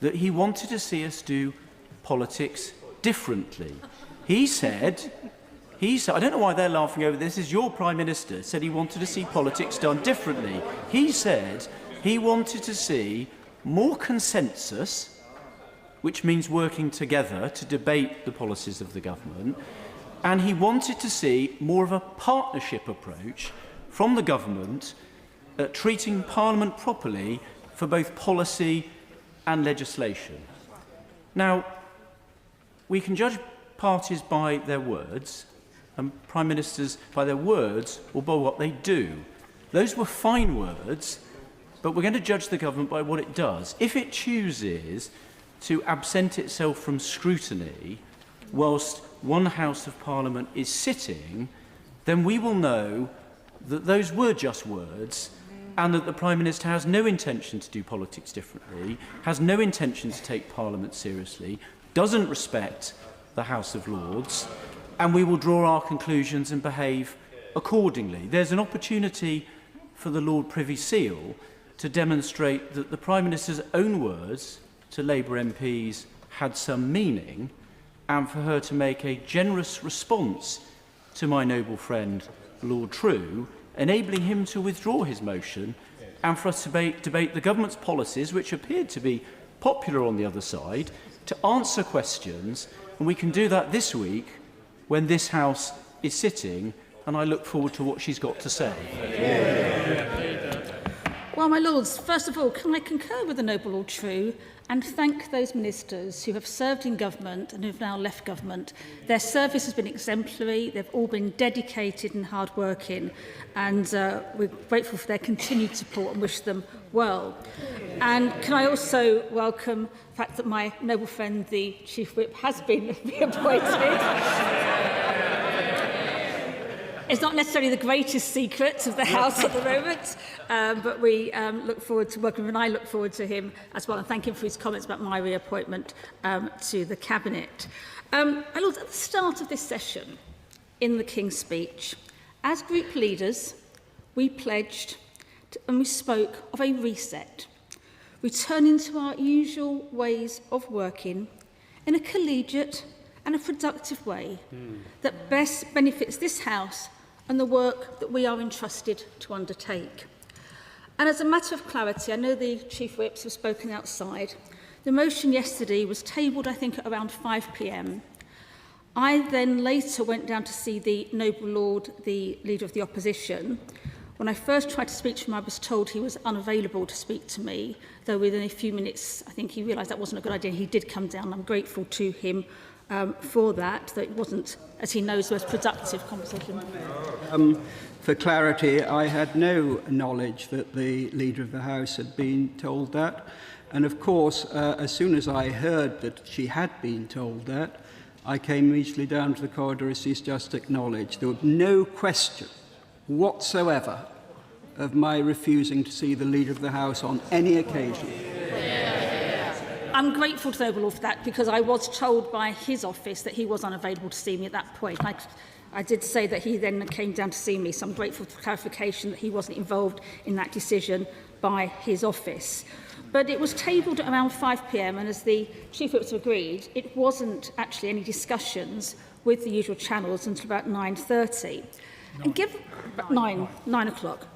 Speaker 13: that he wanted to see us do politics differently. He said, I don't know why they're laughing over this, is your Prime Minister said he wanted to see politics done differently. He said he wanted to see more consensus, which means working together to debate the policies of the government, and he wanted to see more of a partnership approach from the government treating Parliament properly for both policy and legislation. Now, we can judge parties by their words, and Prime Ministers by their words or by what they do. Those were fine words, but we're going to judge the government by what it does. If it chooses to absent itself from scrutiny whilst one House of Parliament is sitting, then we will know that those were just words and that the Prime Minister has no intention to do politics differently, has no intention to take Parliament seriously, doesn't respect the House of Lords, and we will draw our conclusions and behave accordingly. There's an opportunity for the Lord Privy Seal to demonstrate that the Prime Minister's own words to Labour MPs had some meaning, and for her to make a generous response to my noble friend Lord True, enabling him to withdraw his motion, and for us to debate the government's policies, which appeared to be popular on the other side, to answer questions, and we can do that this week when this House is sitting, and I look forward to what she's got to say.
Speaker 14: Well, my lords, first of all, can I concur with the noble Lord True and thank those ministers who have served in government and who have now left government. Their service has been exemplary, they've all been dedicated and hard-working, and we're grateful for their continued support and wish them well. And can I also welcome the fact that my noble friend, the Chief Whip, has been reappointed. It's not necessarily the greatest secret of the House at the moment, but we look forward to working with him, and I look forward to him as well, and thank him for his comments about my reappointment to the Cabinet. My Lords, at the start of this session, in the King's speech, as group leaders, we pledged and we spoke of a reset, returning to our usual ways of working in a collegiate and a productive way that best benefits this House and the work that we are entrusted to undertake. And as a matter of clarity, I know the Chief Whips have spoken outside, The motion yesterday was tabled, I think, at around 5 p.m. I then later went down to see the Noble Lord, the Leader of the Opposition. When I first tried to speak to him, I was told he was unavailable to speak to me, though within a few minutes, I think he realised that wasn't a good idea. He did come down. I'm grateful to him for that, though it wasn't, as he knows, the most productive conversation.
Speaker 18: For clarity, I had no knowledge that the Leader of the House had been told that. And of course, as soon as I heard that she had been told that, I came immediately down to the corridor as she's just acknowledged. There was no question whatsoever of my refusing to see the Leader of the House on any occasion.
Speaker 14: I'm grateful to the Noble Lord for that, because I was told by his office that he was unavailable to see me at that point. I did say that he then came down to see me, so I'm grateful for clarification that he wasn't involved in that decision by his office. But it was tabled at around 5 p.m, and as the Chief Whip agreed, it wasn't actually any discussions with the usual channels until about 9:30. And given 9 o'clock.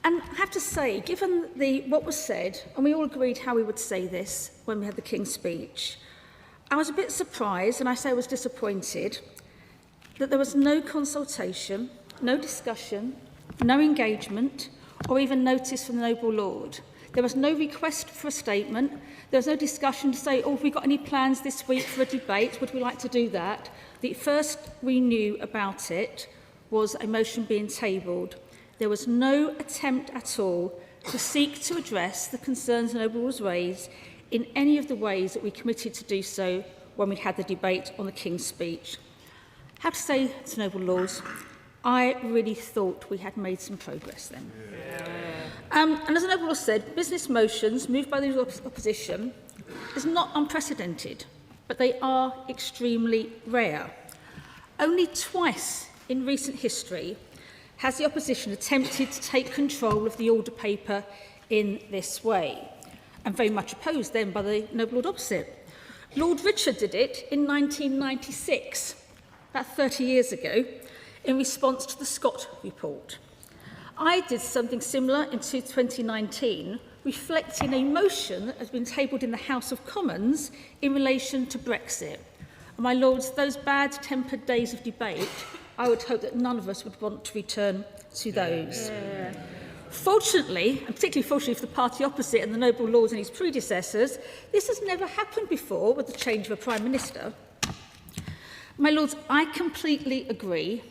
Speaker 14: And I have to say, given what was said, and we all agreed how we would say this when we had the King's speech, I was a bit surprised, and I say I was disappointed, that there was no consultation, no discussion, no engagement, or even notice from the Noble Lord. There was no request for a statement. There was no discussion to say, oh, have we got any plans this week for a debate? Would we like to do that? The first we knew about it was a motion being tabled. There was no attempt at all to seek to address the concerns the Noble Lord raised in any of the ways that we committed to do so when we had the debate on the King's speech. I have to say to Noble Lords, I really thought we had made some progress then. And as the Noble Lord said, business motions moved by the opposition is not unprecedented, but they are extremely rare. Only twice in recent history has the opposition attempted to take control of the order paper in this way, and very much opposed then by the Noble Lord opposite. Lord Richard did it in 1996, about 30 years ago, in response to the Scott report. I did something similar in 2019, reflecting a motion that has been tabled in the House of Commons in relation to Brexit. And my lords, those bad-tempered days of debate, I would hope that none of us would want to return to those. Fortunately, and particularly fortunately for the party opposite and the Noble Lords and his predecessors, this has never happened before with the change of a Prime Minister. My lords, I completely agree,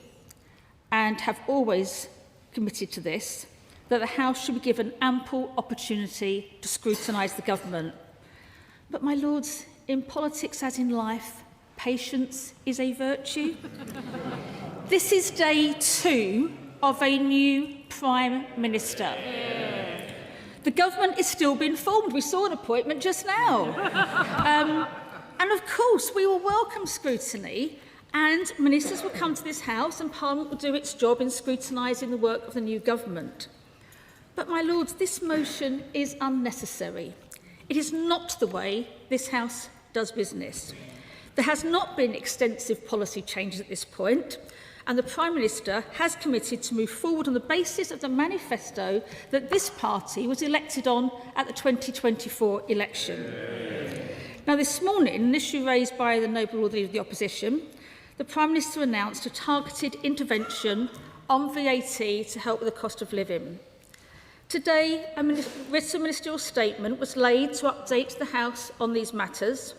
Speaker 14: and have always committed to this, that the House should be given ample opportunity to scrutinise the government. But my lords, in politics as in life, patience is a virtue. This is day 2 of a new Prime Minister. The government is still being formed. We saw an appointment just now. And of course, we will welcome scrutiny, and ministers will come to this House and Parliament will do its job in scrutinising the work of the new government. But, my lords, this motion is unnecessary. It is not the way this House does business. There has not been extensive policy changes at this point, and the Prime Minister has committed to move forward on the basis of the manifesto that this party was elected on at the 2024 election. Now, this morning, an issue raised by the Noble Lord Leader of the Opposition, the Prime Minister announced a targeted intervention on VAT to help with the cost of living. Today, a written ministerial statement was laid to update the House on these matters.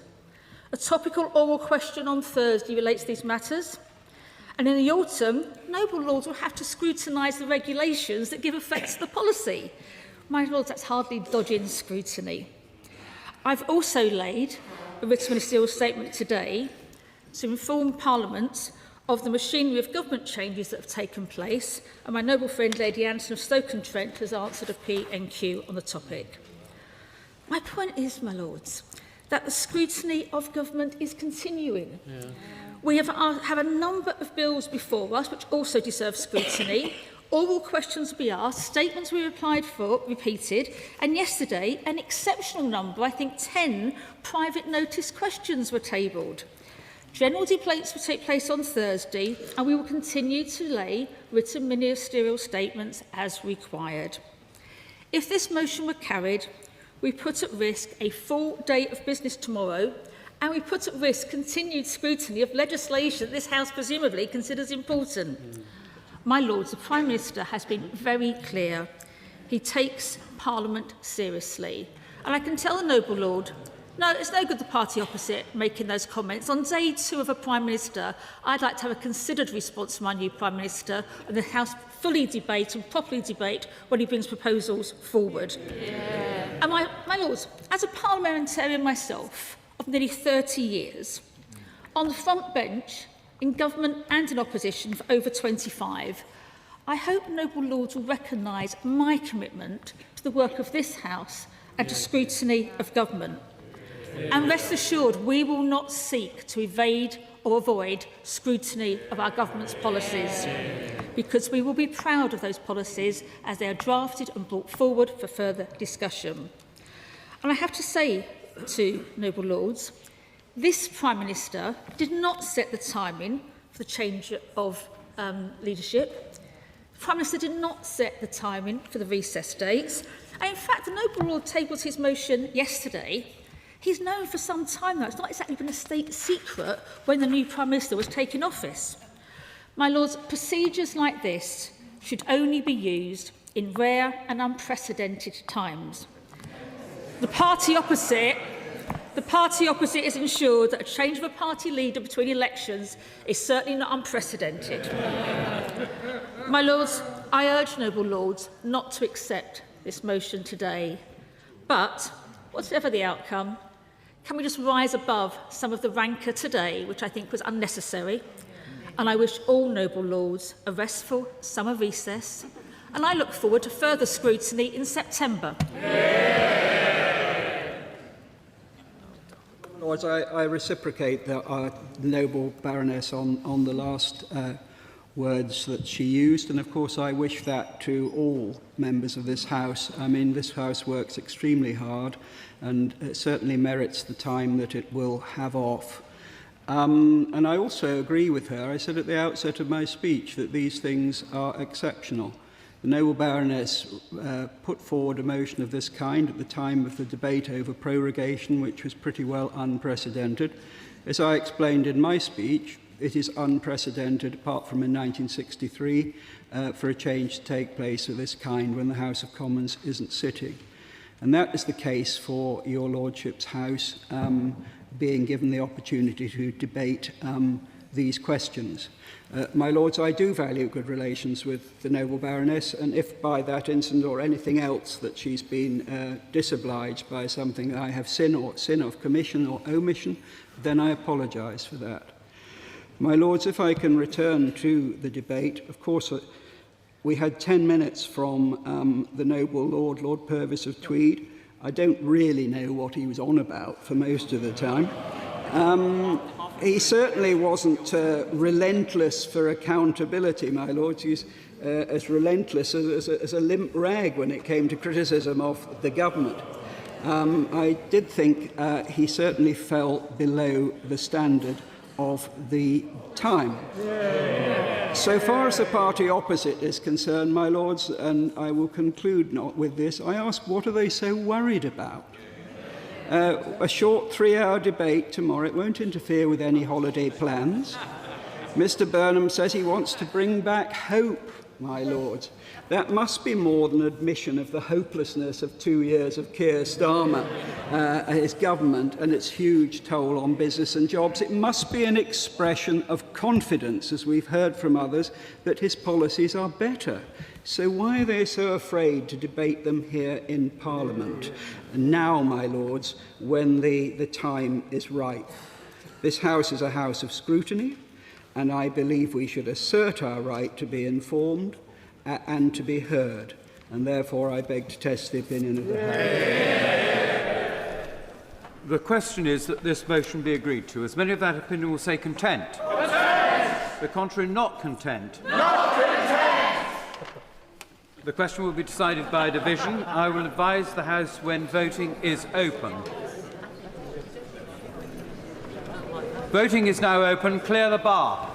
Speaker 14: A topical oral question on Thursday relates to these matters. And in the autumn, Noble Lords will have to scrutinise the regulations that give effect to the policy. My lords, that's hardly dodging scrutiny. I've also laid a written ministerial statement today to inform Parliament of the machinery of government changes that have taken place, and my noble friend Lady Anderson of Stoke-on-Trent has answered a P&Q on the topic. My point is, my lords, that the scrutiny of government is continuing. We have a number of bills before us which also deserve scrutiny. Oral questions will be asked, statements will be repeated, and yesterday an exceptional number, I think 10, private notice questions were tabled. General debates will take place on Thursday, and we will continue to lay written ministerial statements as required. If this motion were carried, we put at risk a full day of business tomorrow, and we put at risk continued scrutiny of legislation this House presumably considers important. My Lords, the Prime Minister has been very clear. He takes Parliament seriously. And I can tell the noble Lord, no, it's no good the party opposite making those comments. On day 2 of a Prime Minister, I'd like to have a considered response from my new Prime Minister and the House fully debate and properly debate when he brings proposals forward. Yeah. And my Lords, as a parliamentarian myself of nearly 30 years, on the front bench, in government and in opposition for over 25, I hope noble Lords will recognise my commitment to the work of this House and to scrutiny of government. And rest assured, we will not seek to evade or avoid scrutiny of our government's policies, because we will be proud of those policies as they are drafted and brought forward for further discussion. And I have to say to noble Lords, this Prime Minister did not set the timing for the change of leadership. The Prime Minister did not set the timing for the recess dates. And in fact, the noble Lord tabled his motion yesterday. He's known for some time now. It's not exactly been a state secret when the new Prime Minister was taking office. My Lords, procedures like this should only be used in rare and unprecedented times. The party opposite is ensured that a change of a party leader between elections is certainly not unprecedented. My Lords, I urge noble Lords not to accept this motion today. But, whatever the outcome, can we just rise above some of the rancour today, which I think was unnecessary? And I wish all noble Lords a restful summer recess, and I look forward to further scrutiny in September.
Speaker 18: Lords, I reciprocate our noble Baroness on the last words that she used, and of course I wish that to all members of this House. I mean, this House works extremely hard and it certainly merits the time that it will have off. And I also agree with her. I said at the outset of my speech that these things are exceptional. The noble Baroness put forward a motion of this kind at the time of the debate over prorogation, which was pretty well unprecedented. As I explained in my speech, it is unprecedented, apart from in 1963, for a change to take place of this kind when the House of Commons isn't sitting. And that is the case for your Lordship's House being given the opportunity to debate these questions. My Lords, I do value good relations with the noble Baroness, and if by that incident or anything else that she's been disobliged by something I have sin of commission or omission, then I apologise for that. My Lords, if I can return to the debate, of course, we had 10 minutes from the noble Lord Purvis of Tweed. I don't really know what he was on about for most of the time. He certainly wasn't relentless for accountability, my Lords. He's as relentless as a limp rag when it came to criticism of the government. I did think he certainly fell below the standard of the time. So far as the party opposite is concerned, my Lords, and I will conclude not with this, I ask, what are they so worried about? A short 3-hour debate tomorrow, it won't interfere with any holiday plans. Mr. Burnham says he wants to bring back hope, my Lords. That must be more than admission of the hopelessness of 2 years of Keir Starmer, his government, and its huge toll on business and jobs. It must be an expression of confidence, as we've heard from others, that his policies are better. So why are they so afraid to debate them here in Parliament? Now, my Lords, when the time is right. This House is a house of scrutiny, and I believe we should assert our right to be informed and to be heard, and therefore I beg to test the opinion of the House.
Speaker 1: The question is that this motion be agreed to. As many of that opinion will say content. Content. The contrary, not content. Not content. The question will be decided by division. I will advise the House when voting is open. Voting is now open. Clear the bar.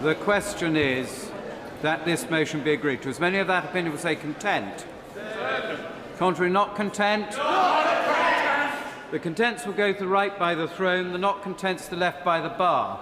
Speaker 1: The question is that this motion be agreed to. As many of that opinion will say content. Contrary, not content. The contents will go to the right by the throne, the not contents to the left by the bar.